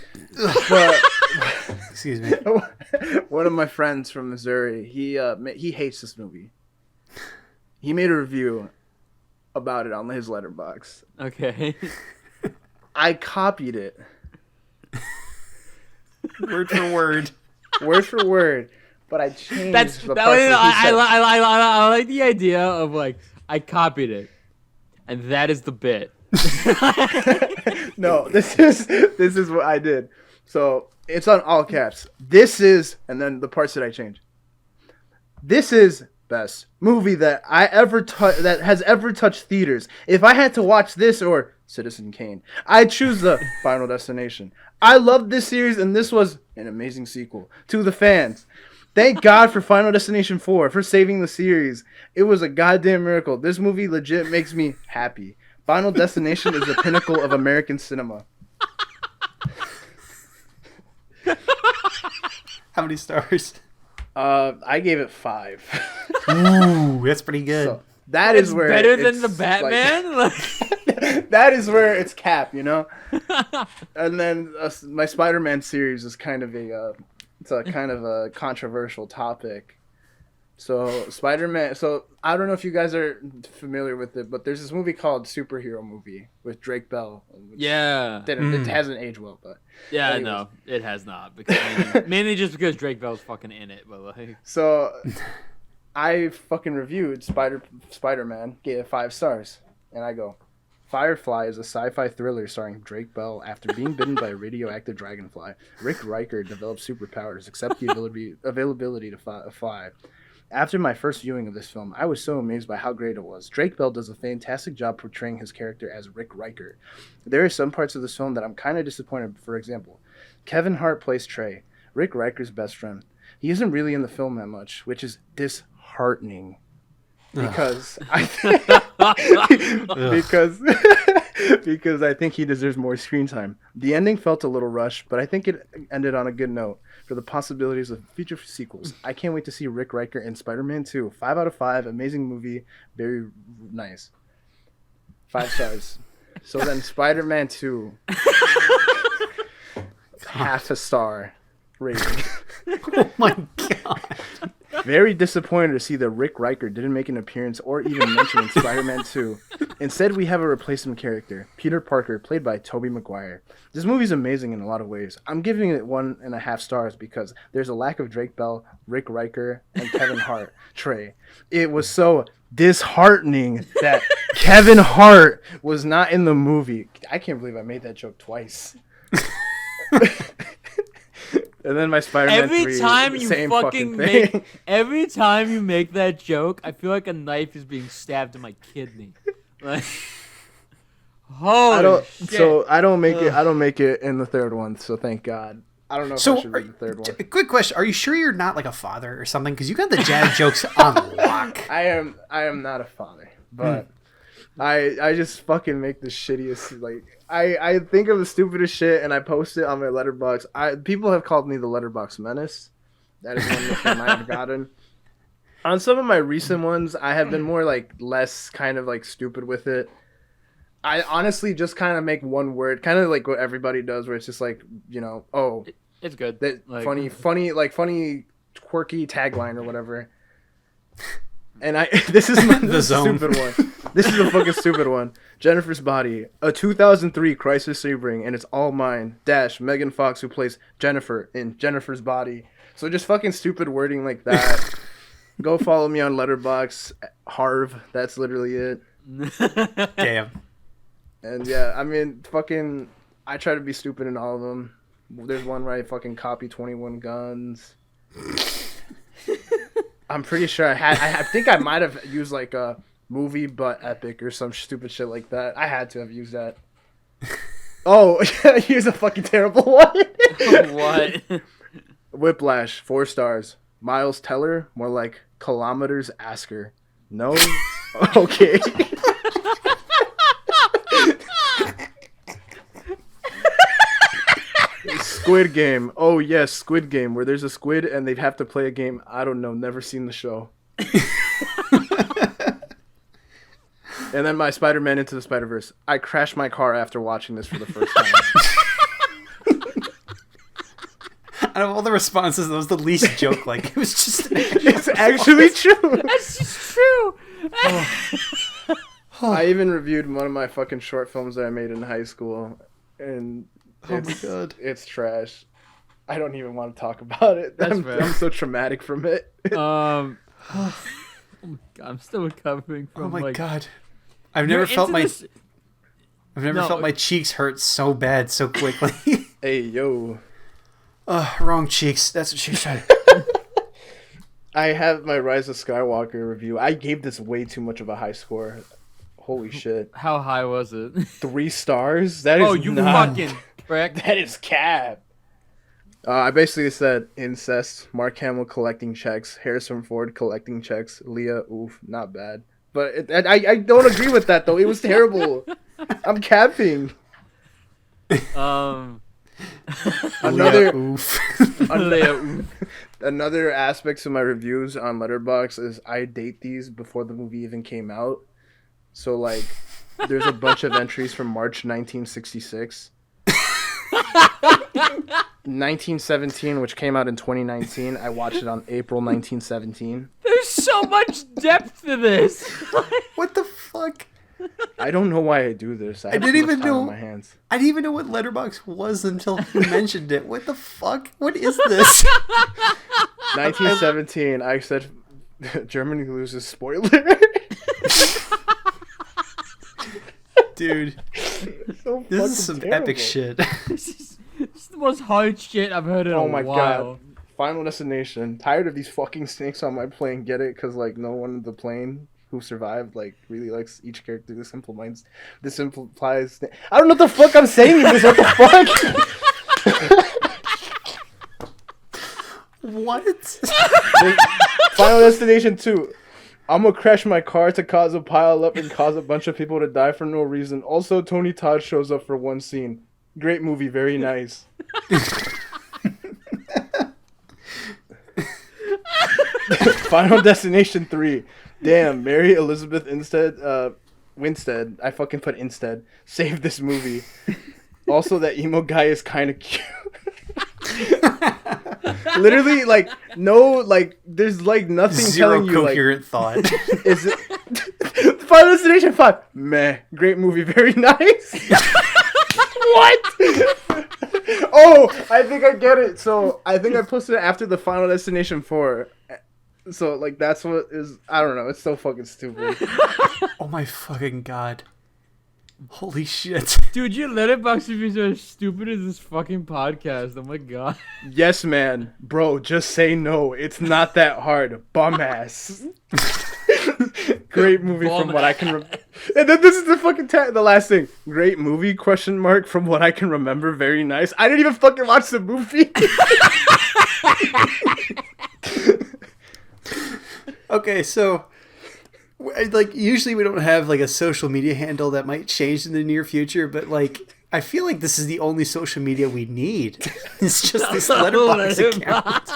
But Excuse me. one of my friends from Missouri, he hates this movie. He made a review about it on his letterbox. okay. I copied it Word for word. word for word, but I changed That's the that. parts Was, that he said. I like the idea of like I copied it, and that is the bit. No, this is what I did. So it's on all caps. This is, and then the parts that I changed. This is best movie that that has ever touched theaters. If I had to watch this or Citizen Kane, I'd choose the Final Destination. I loved this series, and this was an amazing sequel to the fans. Thank God for Final Destination 4 for saving the series. It was a goddamn miracle. This movie legit makes me happy. Final Destination is the pinnacle of American cinema. How many stars? I gave it 5. Ooh, that's pretty good. So that is where better it's than the Batman. Like, that is where it's Cap, you know. And then my Spider-Man series is kind of a controversial topic. So Spider-Man. So I don't know if you guys are familiar with it, but there's this movie called Superhero Movie with Drake Bell. Yeah. It hasn't aged well, but Yeah, anyways. no, it has not. Because mainly just because Drake Bell's fucking in it, but like. So I fucking reviewed Spider-Man, gave it 5 stars, and I go, Firefly is a sci-fi thriller starring Drake Bell. After being bitten by a radioactive dragonfly, Rick Riker develops superpowers except the availability to fly. After my first viewing of this film, I was so amazed by how great it was. Drake Bell does a fantastic job portraying his character as Rick Riker. There are some parts of this film that I'm kind of disappointed. For example, Kevin Hart plays Trey, Rick Riker's best friend. He isn't really in the film that much, which is disheartening. Because because I think he deserves more screen time. The ending felt a little rushed, but I think it ended on a good note for the possibilities of future sequels. I can't wait to see Rick Riker in Spider-Man 2. 5 out of 5, amazing movie, very nice. 5 stars. So then Spider-Man 2, half a star rating. Oh my god. Very disappointed to see that Rick Riker didn't make an appearance or even mention in Spider-Man 2. Instead, we have a replacement character, Peter Parker, played by Tobey Maguire. This movie's amazing in a lot of ways. I'm giving it 1.5 stars because there's a lack of Drake Bell, Rick Riker, and Kevin Hart, Trey. It was so disheartening that Kevin Hart was not in the movie. I can't believe I made that joke twice. And then my Spider-Man 3, Every time you same fucking thing. every time you make that joke, I feel like a knife is being stabbed in my kidney. Like, holy shit. So I don't make it in the third one. So thank God. I don't know if I should read the third one. Quick question: are you sure you're not like a father or something? Because you got the jab jokes on lock. I am not a father, but I just fucking make the shittiest like. I think of the stupidest shit and I post it on my letterbox. People have called me the letterbox menace. That is one nickname I have gotten. On some of my recent ones, I have been more like less kind of like stupid with it. I honestly just kind of make one word, kind of like what everybody does, where it's just like, you know, oh, it's good. that Like, funny, quirky tagline or whatever. And this is a stupid one. This is a fucking stupid one. Jennifer's Body, a 2003 crisis Sebring, and it's all mine. Dash Megan Fox, who plays Jennifer in Jennifer's Body. So just fucking stupid wording like that. Go follow me on Letterboxd, Harv. That's literally it. Damn. And yeah, I mean, fucking, I try to be stupid in all of them. There's one where I fucking copy 21 Guns. I'm pretty sure I think I might have used like a movie but epic or some stupid shit like that. I had to have used that. Oh, here's a fucking terrible one. What? Whiplash, 4 stars. Miles Teller, more like kilometers asker. No? Okay. Squid Game. Oh yes, Squid Game, where there's a squid and they have to play a game. I don't know, never seen the show. And then my Spider-Man Into the Spider-Verse. I crashed my car after watching this for the first time. Out of all the responses, that was the least joke. Like it was just. It's actually true. That's just true. I even reviewed one of my fucking short films that I made in high school, and Oh my god, it's trash. I don't even want to talk about it. That's fair. I'm so traumatic from it. Oh my God, I'm still recovering from. oh my like, god! I've never felt my. I've never felt my cheeks hurt so bad so quickly. Hey, yo. Wrong cheeks. That's what she said. I have my Rise of Skywalker review. I gave this way too much of a high score. Holy shit. How high was it? 3 stars? That is you not... fucking prick. That is cap. I basically said incest, Mark Hamill collecting checks, Harrison Ford collecting checks, Leah, oof, not bad. But I don't agree with that, though. It was terrible. I'm capping. Another oof. Another aspect to my reviews on Letterboxd is I date these before the movie even came out. So, like, there's a bunch of entries from March 1966. 1917, which came out in 2019. I watched it on April 1917. There's so much depth to this. What the fuck? I don't know why I do this. I didn't even know. On my hands. I didn't even know what Letterboxd was until you mentioned it. What the fuck? What is this? 1917. I said Germany loses. Spoiler. Dude, So this is some terrible. epic shit. This is the most hard shit I've heard in a while. Oh my god. Final Destination. Tired of these fucking snakes on my plane. Get it? Because, like, no one on the plane who survived, like, really likes each character. This implies... I don't know what the fuck I'm saying in this. What the fuck? What? Final Destination 2. I'm gonna crash my car to cause a pile up and cause a bunch of people to die for no reason. Also, Tony Todd shows up for one scene. Great movie, very nice. Final Destination 3. Damn, Mary Elizabeth Winstead. I fucking put instead. Saved this movie. Also, that emo guy is kind of cute. Literally, like, no, like, there's, like, nothing Zero telling you, coherent thought. is it... Final Destination 5. Meh. Great movie. Very nice. What? Oh, I think I get it. So, I think I posted it after the Final Destination 4. So, like, that's what is... I don't know. It's so fucking stupid. Oh my fucking god. Holy shit. Dude, your Letterboxd reviews are as stupid as this fucking podcast. Oh my god. Yes, man. Bro, just say no. It's not that hard. Bum ass. Great movie from what I can remember. And then this is the fucking the last thing. Great movie, question mark, from what I can remember. Very nice. I didn't even fucking watch the movie. Okay, so... like, usually we don't have, like, a social media handle that might change in the near future, but, like, I feel like this is the only social media we need. It's just this Letterboxd account.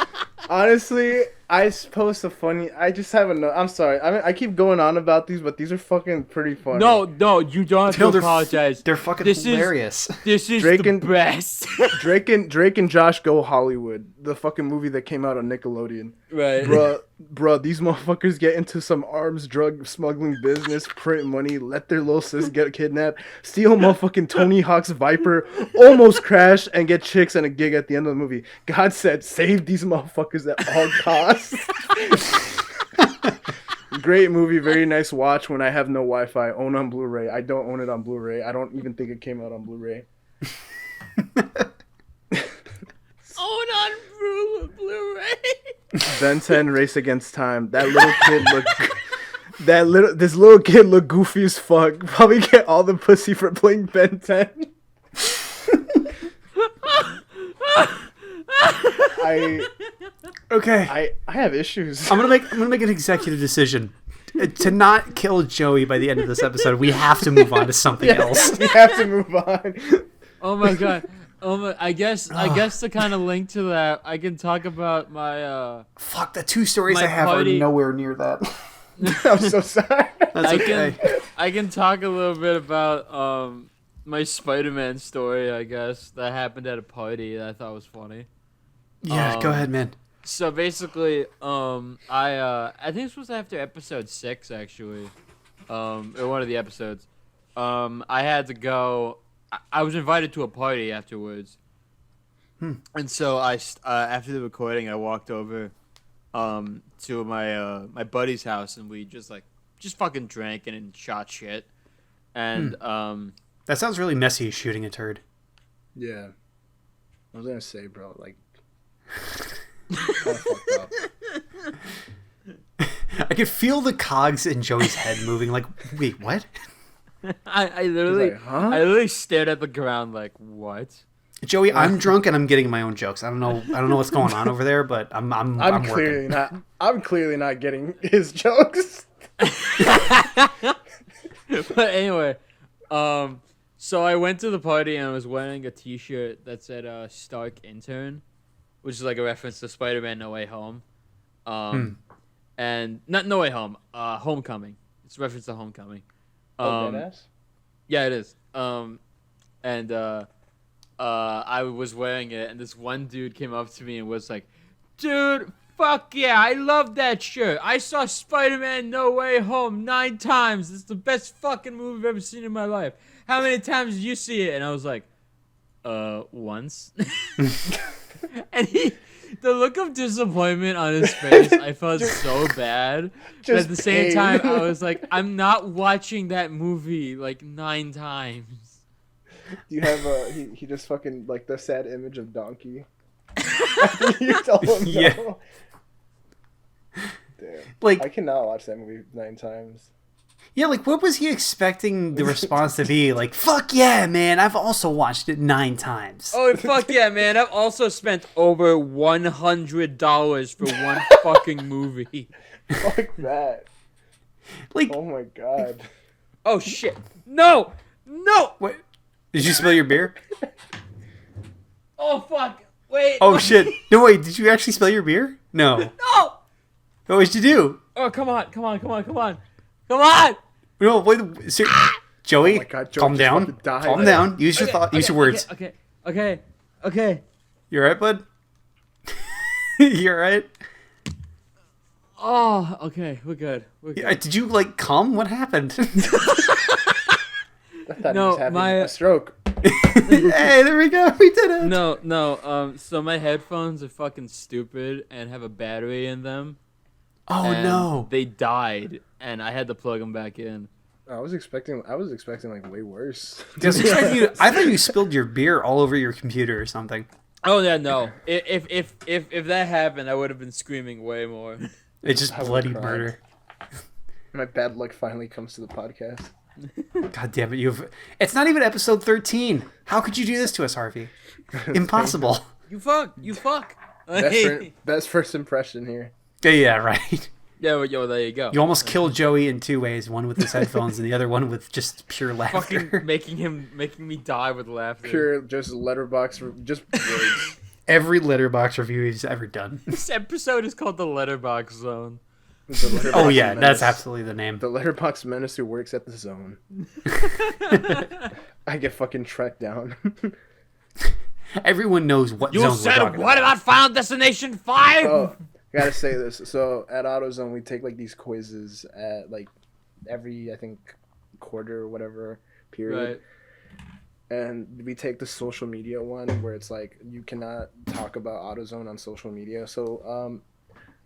Honestly, I post a funny... I just have a... I'm sorry. I keep going on about these, but these are fucking pretty funny. No, you don't have to apologize. They're fucking hilarious. This is Drake the and- best. Drake and Josh Go Hollywood. The fucking movie that came out on Nickelodeon. Right. Bruh, these motherfuckers get into some arms drug smuggling business, print money, let their little sis get kidnapped, steal motherfucking Tony Hawk's Viper, almost crash, and get chicks and a gig at the end of the movie. God said, save these motherfuckers at all costs. Great movie, very nice watch when I have no Wi-Fi. Own on Blu-ray. I don't own it on Blu-ray. I don't even think it came out on Blu-ray. Own on Blu-ray. Ben 10 Race Against Time. That little kid looked... This little kid looked goofy as fuck. Probably get all the pussy for playing Ben 10. I have issues. I'm gonna make an executive decision to not kill Joey by the end of this episode. We have to move on to something else. We have to move on. Oh my god. I guess to kind of link to that, I can talk about my Fuck, the 2 stories my I have party- are nowhere near that. I'm so sorry. That's okay. I can talk a little bit about my Spider-Man story, I guess, that happened at a party that I thought was funny. Yeah, go ahead, man. So basically, I think this was after episode 6 actually, or one of the episodes. I had to go. I was invited to a party afterwards, and so after the recording, I walked over to my buddy's house, and we just fucking drank and shot shit, and That sounds really messy, shooting a turd. Yeah. I was gonna say, bro, like, kind of fucked up. I could feel the cogs in Joey's head moving. Like, wait, what? I literally, He's like, huh? I literally stared at the ground like, what? Joey, I'm drunk and I'm getting my own jokes. I don't know what's going on over there, but I'm clearly working. not. I'm clearly not getting his jokes. But anyway, so I went to the party and I was wearing a T-shirt that said Stark Intern, which is like a reference to Spider-Man No Way Home. And not No Way Home, Homecoming. It's a reference to Homecoming. Deadass? Yeah, it is. And I was wearing it, and this one dude came up to me and was like, "Dude, fuck yeah, I love that shirt. I saw Spider-Man No Way Home 9 times. It's the best fucking movie I've ever seen in my life. How many times did you see it?" And I was like, once. And the look of disappointment on his face, I felt so bad. But at the same time, I was like, I'm not watching that movie like 9 times. Do you have he just fucking like the sad image of Donkey? You told him no. Yeah. Damn. Like, I cannot watch that movie 9 times. yeah, like, what was he expecting the response to be? Like, fuck yeah, man, I've also watched it 9 times. Oh, fuck yeah, man. I've also spent over $100 for one fucking movie. Fuck that. Like, Oh my god. Oh, shit. No! No! what? Did you spill your beer? Oh, fuck. Wait. Oh, wait. shit. No, wait, did you actually spill your beer? No. No! What did you do? Oh, come on. Come on. Come on. Come on. Come on! No, wait, Joey, Oh my God, Joey calm just down. fucking died. Calm down. Use your thought. Use your words. Okay. You alright, bud? You alright? Oh, okay. We're good. Yeah, did you, like, come? What happened? I thought he No, was having my- a stroke. Hey, there we go. We did it. No. So my headphones are fucking stupid and have a battery in them. Oh, and no. They died, and I had to plug them back in. I was expecting like way worse. I thought you spilled your beer all over your computer or something. Oh yeah, no. If that happened, I would have been screaming way more. It's just I would bloody cry. murder. My bad luck finally comes to the podcast. God damn it. It's not even episode 13. How could you do this to us, Harvey? Impossible. You fuck. Best first impression here. Yeah, right. Yeah, well, yo, there you go. You almost killed Joey in 2 ways. One with his headphones and the other one with just pure laughter. Fucking making me die with laughter. Pure just letterbox, just words. Every Letterboxd review he's ever done. This episode is called the Letterbox Zone. The Letterboxd Oh yeah, menace. that's absolutely the name. The letterbox menace who works at the zone. I get fucking tracked down. Everyone knows what You zone we're said talking what about Final Destination 5? Oh, gotta say this. So at AutoZone, we take like these quizzes at like every I think quarter or whatever period. Right. And we take the social media one where it's like you cannot talk about AutoZone on social media. So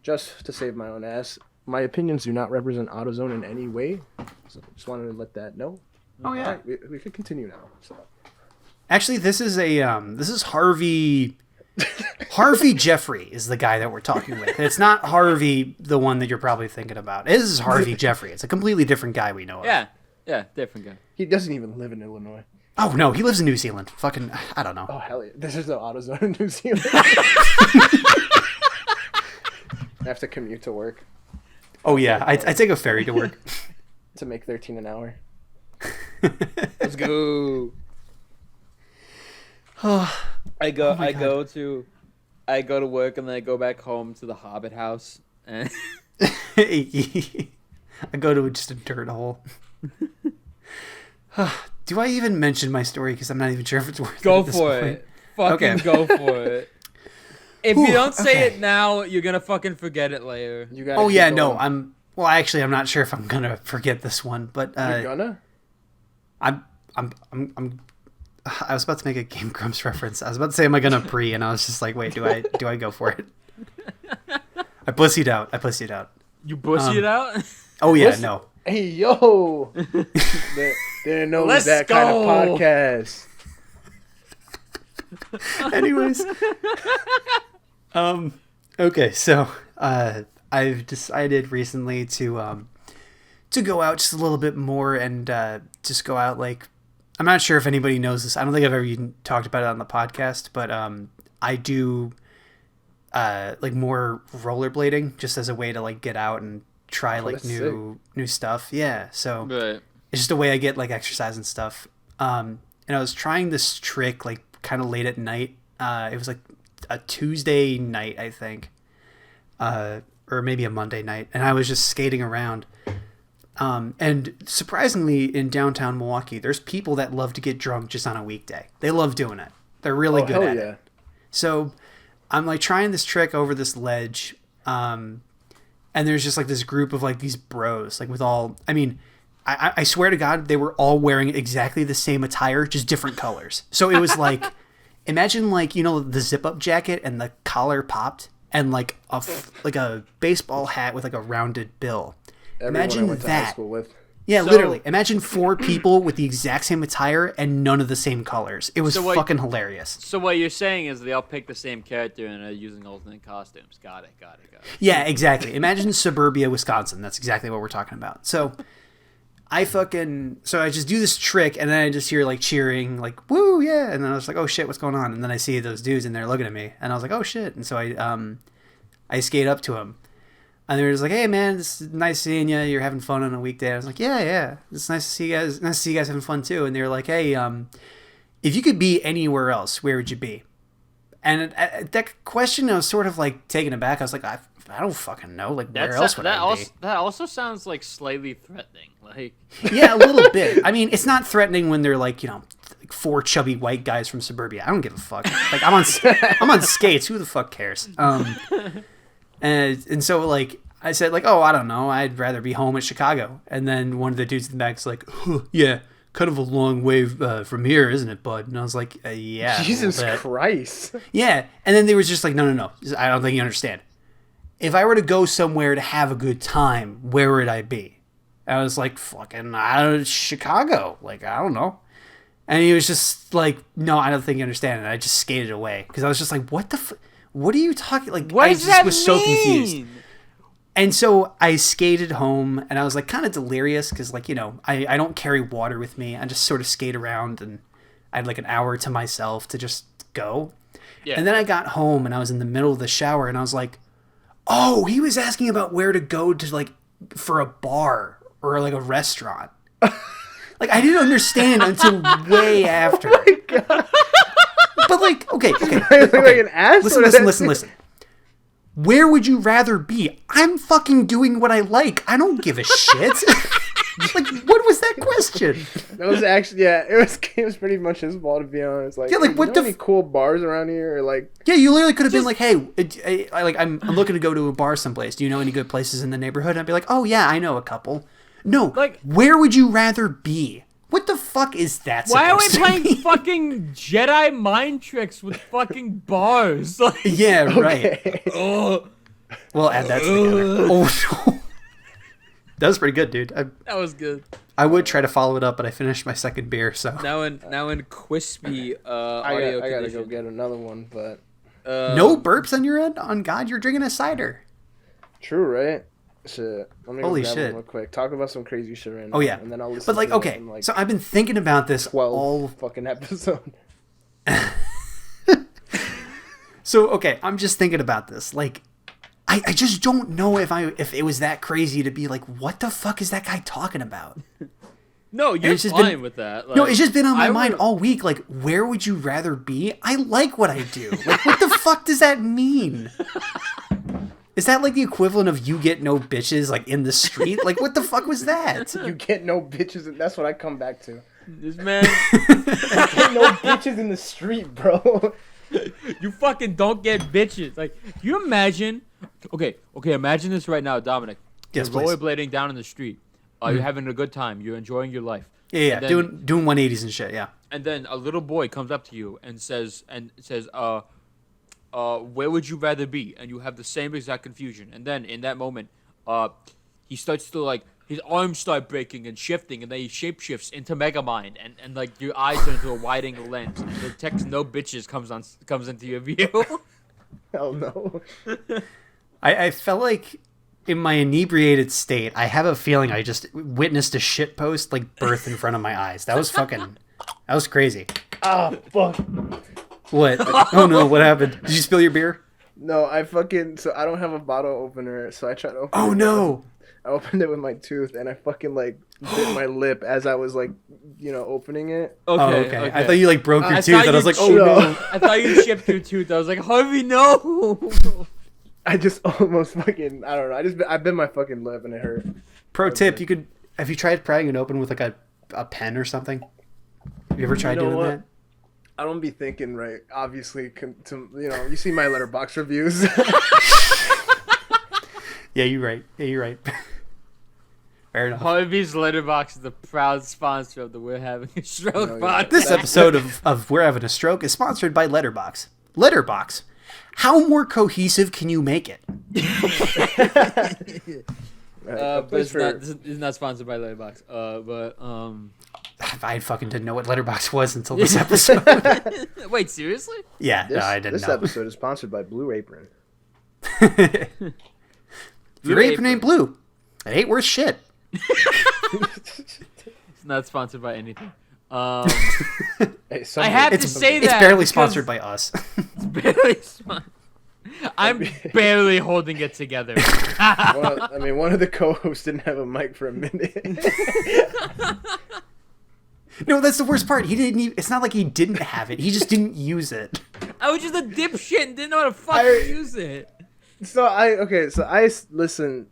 just to save my own ass, my opinions do not represent AutoZone in any way. So just wanted to let that know. Oh yeah. Alright, we could continue now. So. Actually, this is Harvey Jeffrey is the guy that we're talking with. It's not Harvey, the one that you're probably thinking about. This is Harvey Jeffrey. It's a completely different guy we know of. Yeah, different guy. He doesn't even live in Illinois. Oh no, he lives in New Zealand. Fucking, I don't know. Oh hell yeah! There's no AutoZone in New Zealand. I have to commute to work Oh yeah, I take a ferry to work. to make $13 an hour. Let's go. I go to work and then I go back home to the Hobbit house and I go to just a dirt hole. Do I even mention my story? Because I'm not even sure if it's worth it. go at this for point. it. Fucking Okay. go for it. If you don't say okay. it now, you're gonna fucking forget it later. You gotta Oh keep yeah, going. no, I'm not sure if I'm gonna forget this one, but You're gonna? I was about to make a Game Grumps reference. I was about to say, am I gonna pre? And I was just like, wait, do I go for it? I pussied out. You pussy it out? Oh yeah, Pussy- no. Hey yo! Didn't know it Let's was that kind of go. podcast. Anyways, okay, so I've decided recently to go out just a little bit more and just go out like I'm not sure if anybody knows this. I don't think I've ever even talked about it on the podcast, but I do like more rollerblading just as a way to like get out and try like new stuff. Yeah, so Right. it's just a way I get like exercise and stuff. And I was trying this trick like kind of late at night. It was like a Tuesday night, I think, or maybe a Monday night, and I was just skating around. And surprisingly, in downtown Milwaukee, there's people that love to get drunk just on a weekday. They love doing it. They're really good at it. So I'm like trying this trick over this ledge. And there's just like this group of like these bros, like with all, I mean, I swear to God, they were all wearing exactly the same attire, just different colors. So it was like, imagine like, you know, the zip up jacket and the collar popped and like a baseball hat with like a rounded bill. Imagine that. Yeah, So, literally. Imagine 4 people with the exact same attire and none of the same colors. It was fucking hilarious. So what you're saying is they all pick the same character and are using alternate costumes. Got it. Yeah, exactly. Imagine suburbia, Wisconsin. That's exactly what we're talking about. So I just do this trick and then I just hear like cheering, like, woo, yeah. And then I was like, oh shit, what's going on? And then I see those dudes and they're looking at me and I was like, oh shit. And so I skate up to them. And they were just like, hey, man, it's nice seeing you. You're having fun on a weekday. I was like, yeah. It's nice to see you guys. Nice to see you guys having fun, too. And they were like, hey, if you could be anywhere else, where would you be? And at that question, I was sort of like taken aback. I was like, I don't fucking know. Like, where else would I be? That also sounds like slightly threatening. Like, yeah, a little bit. I mean, it's not threatening when they're like, you know, like 4 chubby white guys from suburbia. I don't give a fuck. Like, I'm on skates. Who the fuck cares? And so, like, I said, like, oh, I don't know. I'd rather be home at Chicago. And then one of the dudes in the back's like, yeah, kind of a long way from here, isn't it, bud? And I was like, yeah. Jesus Christ. Yeah. And then they were just like, no. I don't think you understand. If I were to go somewhere to have a good time, where would I be? I was like, fucking, Chicago. Like, I don't know. And he was just like, no, I don't think you understand. And I just skated away. Because I was just like, what the fuck? What are you talking? Like, what does that was so confused. And so I skated home, and I was like kind of delirious because, like, you know, I don't carry water with me. I just sort of skate around, and I had like an hour to myself to just go. Yeah. And then I got home, and I was in the middle of the shower, and I was like, oh, he was asking about where to go to like for a bar or like a restaurant. Like, I didn't understand until way after. Oh my God. But like, okay. Like an ass. Listen. Where would you rather be? I'm fucking doing what I like. I don't give a shit. Like, what was that question? That was actually, yeah, it was pretty much his fault, to be honest. Like, yeah, like, what any cool bars around here? Or like, yeah, you literally could have been like, hey, I'm looking to go to a bar someplace. Do you know any good places in the neighborhood? And I'd be like, oh yeah, I know a couple. No, like, where would you rather be? What the fuck is that? Why are we playing fucking Jedi mind tricks with fucking bars? Like, yeah, right. We'll add that together. Oh no. That was pretty good, dude. That was good. I would try to follow it up, but I finished my second beer, so. Now in crispy audio I gotta go get another one, but. No burps on your end? On God, you're drinking a cider. True, right? Shit. Let me go Holy grab shit. one real quick. Talk about some crazy shit right now. Oh, yeah. And then I'll listen but, like, to okay. So I've been thinking about this 12 all fucking episode. So, okay, I'm just thinking about this. Like, I just don't know if it was that crazy to be like, what the fuck is that guy talking about? No, you're fine with that. Like, no, it's just been on my mind all week. Like, where would you rather be? I like what I do. Like, what the fuck does that mean? Is that like the equivalent of you get no bitches like in the street? Like, what the fuck was that? You get no bitches, and that's what I come back to. This man. You get no bitches in the street, bro. You fucking don't get bitches. Like, can you imagine? Okay, imagine this right now, Dominic. Yes, you're please. rollerblading down in the street. You're having a good time. You're enjoying your life. Yeah, then, doing 180s and shit. Yeah. And then a little boy comes up to you and says, where would you rather be? And you have the same exact confusion. And then in that moment, he starts to like his arms start breaking and shifting, and then he shapeshifts into Megamind, and like your eyes turn into a wide-angle lens, and the text "No bitches" comes into your view. Hell no. I felt like in my inebriated state, I have a feeling I just witnessed a shit post like birth in front of my eyes. That was crazy. Oh, fuck. What? Oh no, what happened? Did you spill your beer? No, so I don't have a bottle opener, so I tried to open it. Oh no. I opened it with my tooth, and I fucking, like, bit my lip as I was, like, opening it. Okay. I thought you, like, broke your tooth, and I was like, oh no. I thought you chipped your tooth. I was like, Harvey, no. I just almost fucking, I don't know. I bit my fucking lip, and it hurt. Pro tip, have you tried prying it open with, like, a pen or something? Have you ever tried doing that? I don't be thinking right. Obviously, you see my letterbox reviews. Yeah, you're right. Fair enough. Harvey's Letterbox is the proud sponsor of the We're Having a Stroke podcast. This episode of We're Having a Stroke is sponsored by Letterbox. Letterbox. How more cohesive can you make it? But it's not sponsored by Letterbox. I fucking didn't know what Letterbox was until this episode. Wait, seriously? Yeah, no, I didn't know. This episode is sponsored by Blue Apron. If your apron ain't blue, it ain't worth shit. It's not sponsored by anything. I have to say that it's barely sponsored by us. It's barely sponsored. I'm barely holding it together. One of the co-hosts didn't have a mic for a minute. No, that's the worst part. He didn't even, it's not like he didn't have it. He just didn't use it. I was just a dipshit and didn't know how to fucking use it. I listen,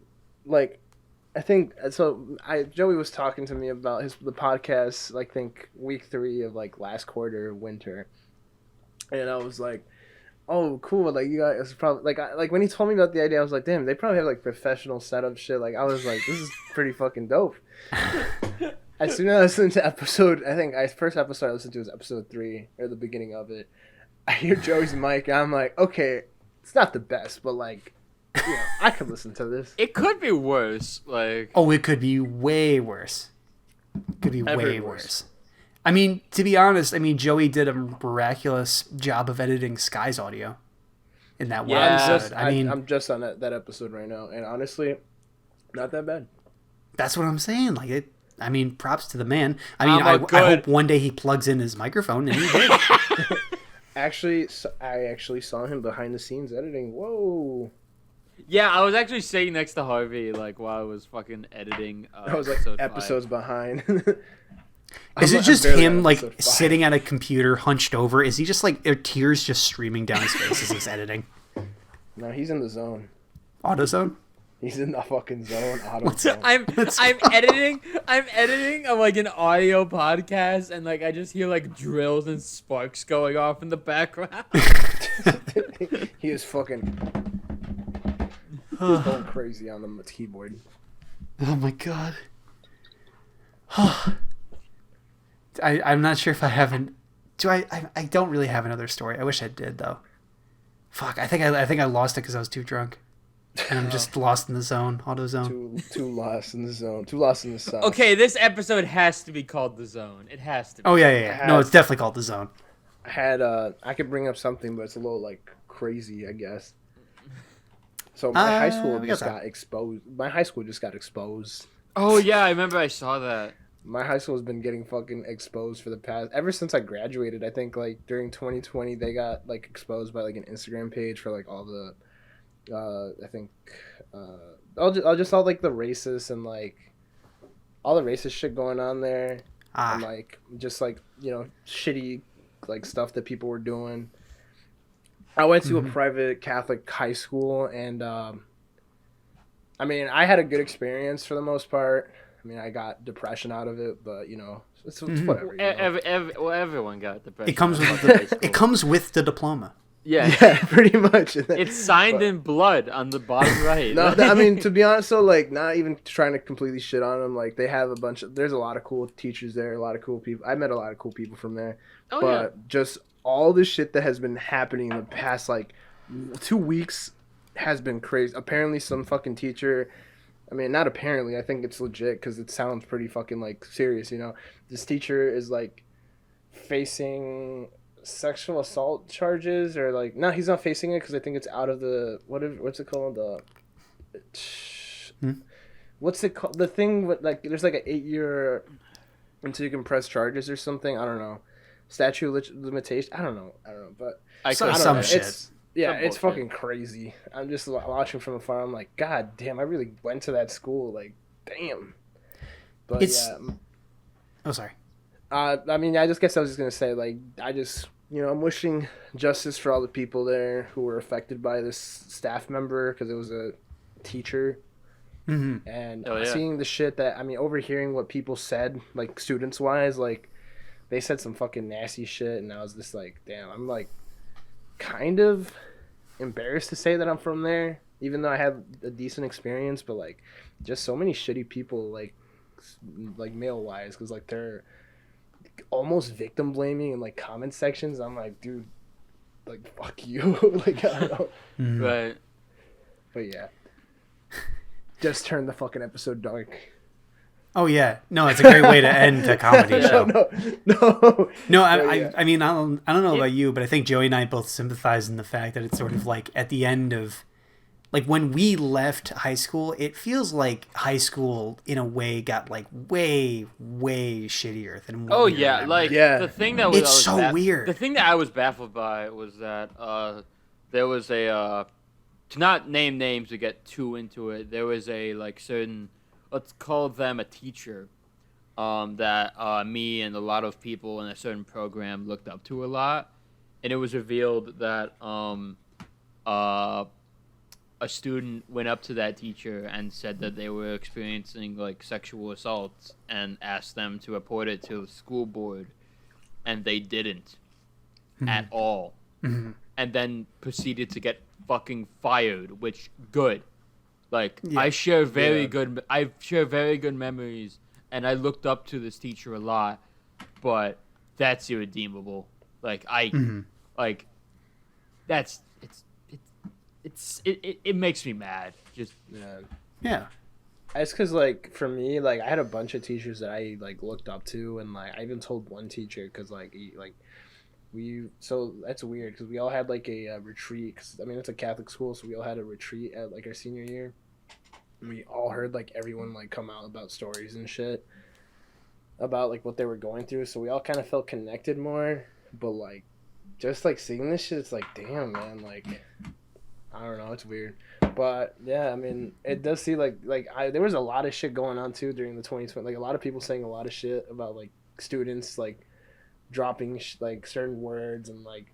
like, Joey was talking to me about the podcast, I think week 3 of like last quarter winter, and I was like, oh cool, like you guys probably like when he told me about the idea, I was like, damn, they probably have like professional setup shit. Like I was like, this is pretty fucking dope. As soon as I listened to first episode I listened to was episode 3 or the beginning of it, I hear Joey's mic and I'm like, okay, it's not the best, but like, I could listen to this. It could be worse. Like, it could be way worse. Way worse. I mean, to be honest, Joey did a miraculous job of editing Sky's audio in that one episode. I'm just on that episode right now, and honestly, not that bad. That's what I'm saying. Like props to the man. I hope one day he plugs in his microphone, and he did. I actually saw him behind the scenes editing. Whoa. Yeah, I was actually sitting next to Harvey like while I was fucking editing. I was like episodes behind. Is it just him like sitting at a computer hunched over? Is he just like tears just streaming down his face as he's editing? No, he's in the zone. AutoZone? He's in the fucking zone. AutoZone. I'm editing like an audio podcast, and like I just hear like drills and sparks going off in the background. He is fucking going crazy on the keyboard. Oh my god. I'm not sure if I haven't. I don't really have another story. I wish I did though. Fuck. I think I lost it because I was too drunk. And I'm just lost in the zone, AutoZone. Too lost in the zone. Too lost in the sauce. Okay, this episode has to be called The Zone. It has to be. Oh, yeah. No, it's definitely called The Zone. I could bring up something, but it's a little, like, crazy, I guess. So my high school just got exposed. My high school just got exposed. Oh, yeah, I remember I saw that. My high school has been getting fucking exposed for the ever since I graduated. I think, like, during 2020, they got, like, exposed by, like, an Instagram page for, like, all the... I think all like the racist and like all the racist shit going on there, and like just like shitty like stuff that people were doing. I went to a private Catholic high school, and I had a good experience for the most part. I got depression out of it, but it's whatever. Everyone got depression. It comes with the diploma. Yeah, pretty much. It's signed in blood on the bottom right. No, to be honest, so like, not even trying to completely shit on them. Like, they have there's a lot of cool teachers there, a lot of cool people. I met a lot of cool people from there. Just all the shit that has been happening in the past like 2 weeks has been crazy. Apparently, some fucking teacher I mean, not apparently. I think it's legit because it sounds pretty fucking like serious. You know, this teacher is like facing sexual assault charges, or like no, he's not facing it because I think it's out of the what's it called what's it called, the thing with like there's like an 8-year until you can press charges or something. I don't know, limitation. I don't know, but I Some don't know. shit. It's bullshit. fucking crazy. I'm just watching from afar. I'm like, God damn, I really went to that school. Like, damn. But It's- yeah. Oh, sorry. I mean, I just guess I was just gonna say, like, I just, I'm wishing justice for all the people there who were affected by this staff member because it was a teacher. Mm-hmm. And Oh, yeah. seeing the shit that, I mean, overhearing what people said, like, students-wise, like, they said some fucking nasty shit, and I was just like, damn, I'm, like, kind of embarrassed to say that I'm from there, even though I had a decent experience, but, like, just so many shitty people, like male-wise, because, like, they're almost victim-blaming in, like, comment sections. I'm like, dude, like, fuck you. Like, I don't know. Mm-hmm. Right. But, yeah. Just turn the fucking episode dark. Oh yeah, no, it's a great way to end a comedy show. No. I mean, I don't know about you, but I think Joey and I both sympathize in the fact that it's sort of like at the end of, like when we left high school, it feels like high school in a way got like way shittier than what Oh we yeah, remember. like Yeah. the thing that was It's so weird. The thing that I was baffled by was that there was a to not name names to get too into it. There was a like certain, let's call them a teacher, that me and a lot of people in a certain program looked up to a lot, and it was revealed that a student went up to that teacher and said that they were experiencing like sexual assaults and asked them to report it to the school board, and they didn't at all, and then proceeded to get fucking fired. Which good, like I share very good memories, and I looked up to this teacher a lot, but that's irredeemable. Like like that's it makes me mad. Just Yeah. It's because, like, for me, like, I had a bunch of teachers that I, like, looked up to, and, like, I even told one teacher, because, like, so that's weird, because we all had, like, a retreat, because, I mean, it's a Catholic school, so we all had a retreat at, like, our senior year, and we all heard, like, everyone, like, come out about stories and shit, about, like, what they were going through, so we all kind of felt connected more, but, like, just, like, seeing this shit, it's like, damn, man, like, I don't know, it's weird. But yeah, I mean, it does seem like there was a lot of shit going on too during the 2020. Like a lot of people saying a lot of shit about like students like dropping like certain words, and like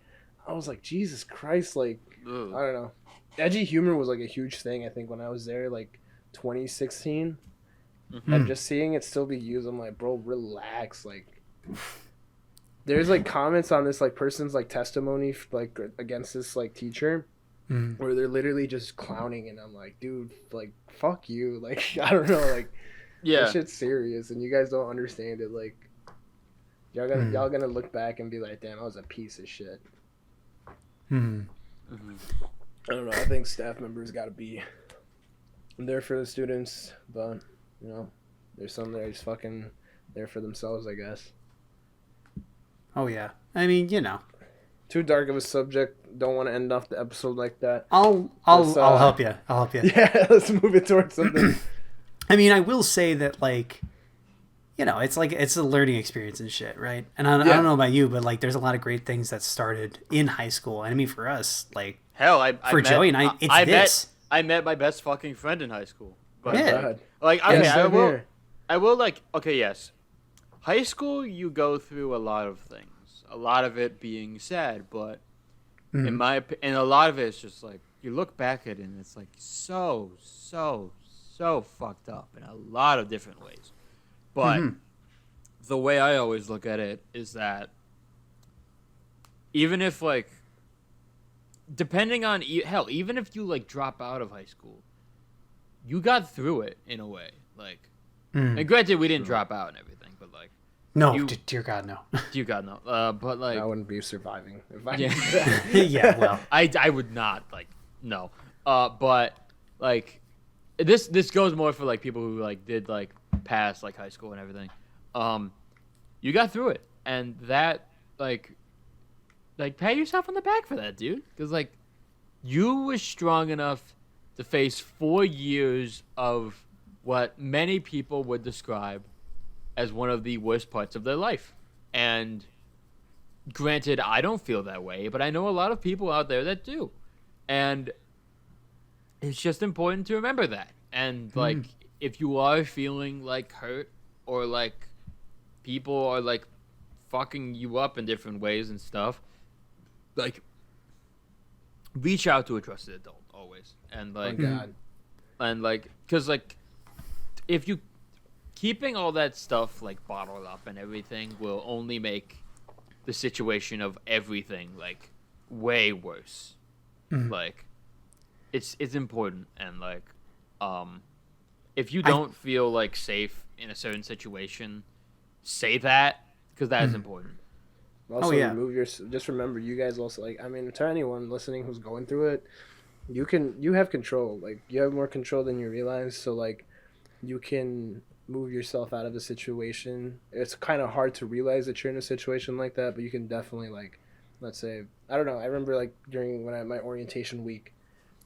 I was like, Jesus Christ, like ugh. I don't know. Edgy humor was like a huge thing. I think when I was there, like 2016, and just seeing it still be used, I'm like, bro, relax. Like, there's like comments on this like person's like testimony like against this like teacher. Where they're literally just clowning, and I'm like, dude, like, fuck you, like, I don't know, like, this shit's serious, and you guys don't understand it, like, y'all gonna look back and be like, damn, I was a piece of shit. I don't know, I think staff members gotta be there for the students, but, you know, there's some that are just fucking there for themselves, I guess. Oh yeah. I mean, you know. Too dark of a subject. Don't want to end off the episode like that. I'll help you. I'll help you. Yeah, let's move it towards something. I mean, I will say that, like, you know, it's like it's a learning experience and shit, right? And I don't know about you, but like, there's a lot of great things that started in high school. And I mean, for us, like, Hell, for Joey and I, it's this. I met my best fucking friend in high school. But Yeah. like, okay, Yeah, I will like, okay, yes. High school, you go through a lot of things. A lot of it being sad, but and a lot of it is just like you look back at it and it's like so fucked up in a lot of different ways. But the way I always look at it is that even if like depending on hell, even if you like drop out of high school, you got through it in a way. Like, and granted, we didn't drop out and everything, but like. No, dear God, no. Dear God, no. But like, I wouldn't be surviving if I. Yeah. Yeah, well, I would not like no. But like, this goes more for like people who like did like pass like high school and everything. You got through it, and that like pat yourself on the back for that, dude, because like you were strong enough to face 4 years of what many people would describe as one of the worst parts of their life. And granted, I don't feel that way, but I know a lot of people out there that do. And it's just important to remember that. And like, if you are feeling like hurt or like people are like fucking you up in different ways and stuff, like reach out to a trusted adult always. And like, Oh God. and like, cause like, if you keeping all that stuff like bottled up and everything will only make the situation of everything like way worse. Like, it's important, and like, if you don't feel like safe in a certain situation, say that, because that is important. Also, yeah. just remember, you guys also, like, I mean, to anyone listening who's going through it, you have control. Like, you have more control than you realize. So, like, you can move yourself out of the situation. It's kind of hard to realize that you're in a situation like that, but you can definitely, like, let's say, I don't know. I remember, like, during my orientation week,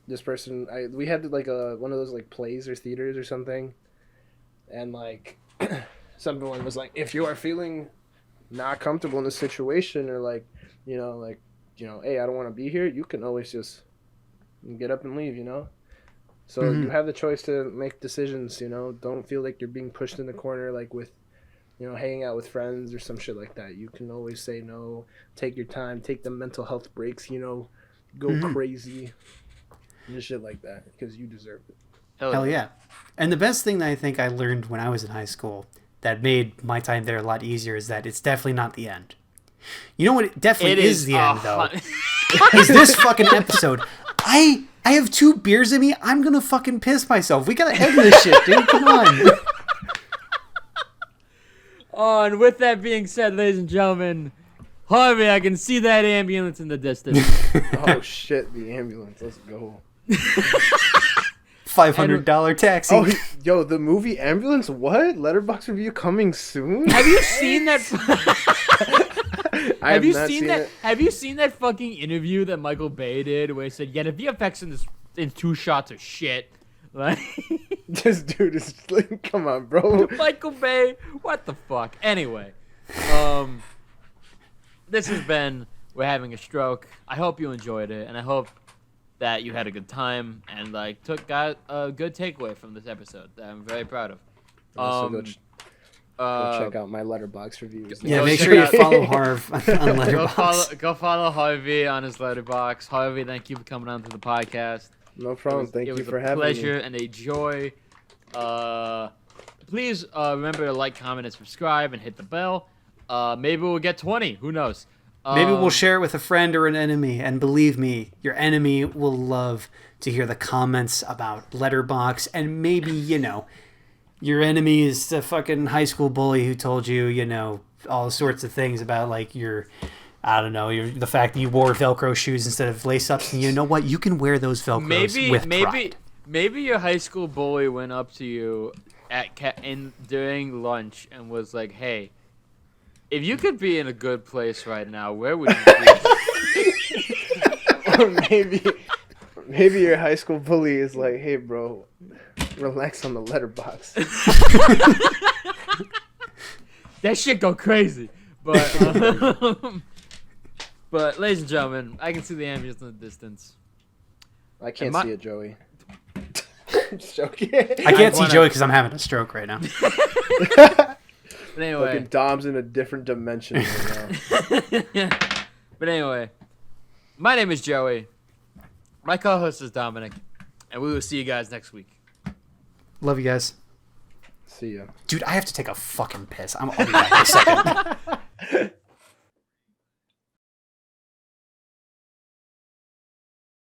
this person, we had like one of those like plays or theaters or something, and like someone was like, if you are feeling not comfortable in the situation, or like, hey, I don't want to be here, you can always just get up and leave, So you have the choice to make decisions, don't feel like you're being pushed in the corner, like with, hanging out with friends or some shit like that. You can always say no, take your time, take the mental health breaks, go crazy, and just shit like that, because you deserve it. Hell yeah. And the best thing that I think I learned when I was in high school that made my time there a lot easier is that it's definitely not the end. You know what it definitely is the end, though? Is this fucking episode. I have 2 beers in me. I'm gonna fucking piss myself. We gotta end this shit, dude. Come on. Oh, and with that being said, ladies and gentlemen, Harvey, I can see that ambulance in the distance. Oh shit, the ambulance. Let's go. $500 taxi. Oh, yo, the movie Ambulance? What? Letterboxd review coming soon? Have you seen that? Have you seen that? Have you seen that fucking interview that Michael Bay did, where he said, "Yeah, the VFX in 2 shots are shit." Like, this dude is like, come on, bro. Michael Bay, what the fuck? Anyway, this has been We're Having a Stroke. I hope you enjoyed it, and I hope that you had a good time and like got a good takeaway from this episode that I'm very proud of. Go check out my Letterboxd reviews. Yeah, make sure you follow Harv on Letterboxd. Go follow Harvey on his Letterboxd. Harvey, thank you for coming on to the podcast. No problem. Thank you for having me. It was a pleasure and a joy. Please remember to like, comment, and subscribe, and hit the bell. Maybe we'll get 20. Who knows? Maybe we'll share it with a friend or an enemy, and believe me, your enemy will love to hear the comments about Letterboxd, and maybe, your enemy is the fucking high school bully who told you, all sorts of things about, like, the fact that you wore Velcro shoes instead of lace-ups, and you know what? You can wear those Velcros with pride. Maybe your high school bully went up to you during lunch and was like, hey, if you could be in a good place right now, where would you be? Or maybe your high school bully is like, hey, bro, relax on the letterbox. That shit go crazy. But, ladies and gentlemen, I can see the ambulance in the distance. I can't see it, Joey. I'm just joking. I can't see Joey because I'm having a stroke right now. But anyway, fucking Dom's in a different dimension right now. But anyway, my name is Joey. My co-host is Dominic, and we will see you guys next week. Love you guys. See ya. Dude, I have to take a fucking piss. I'll be back in a second.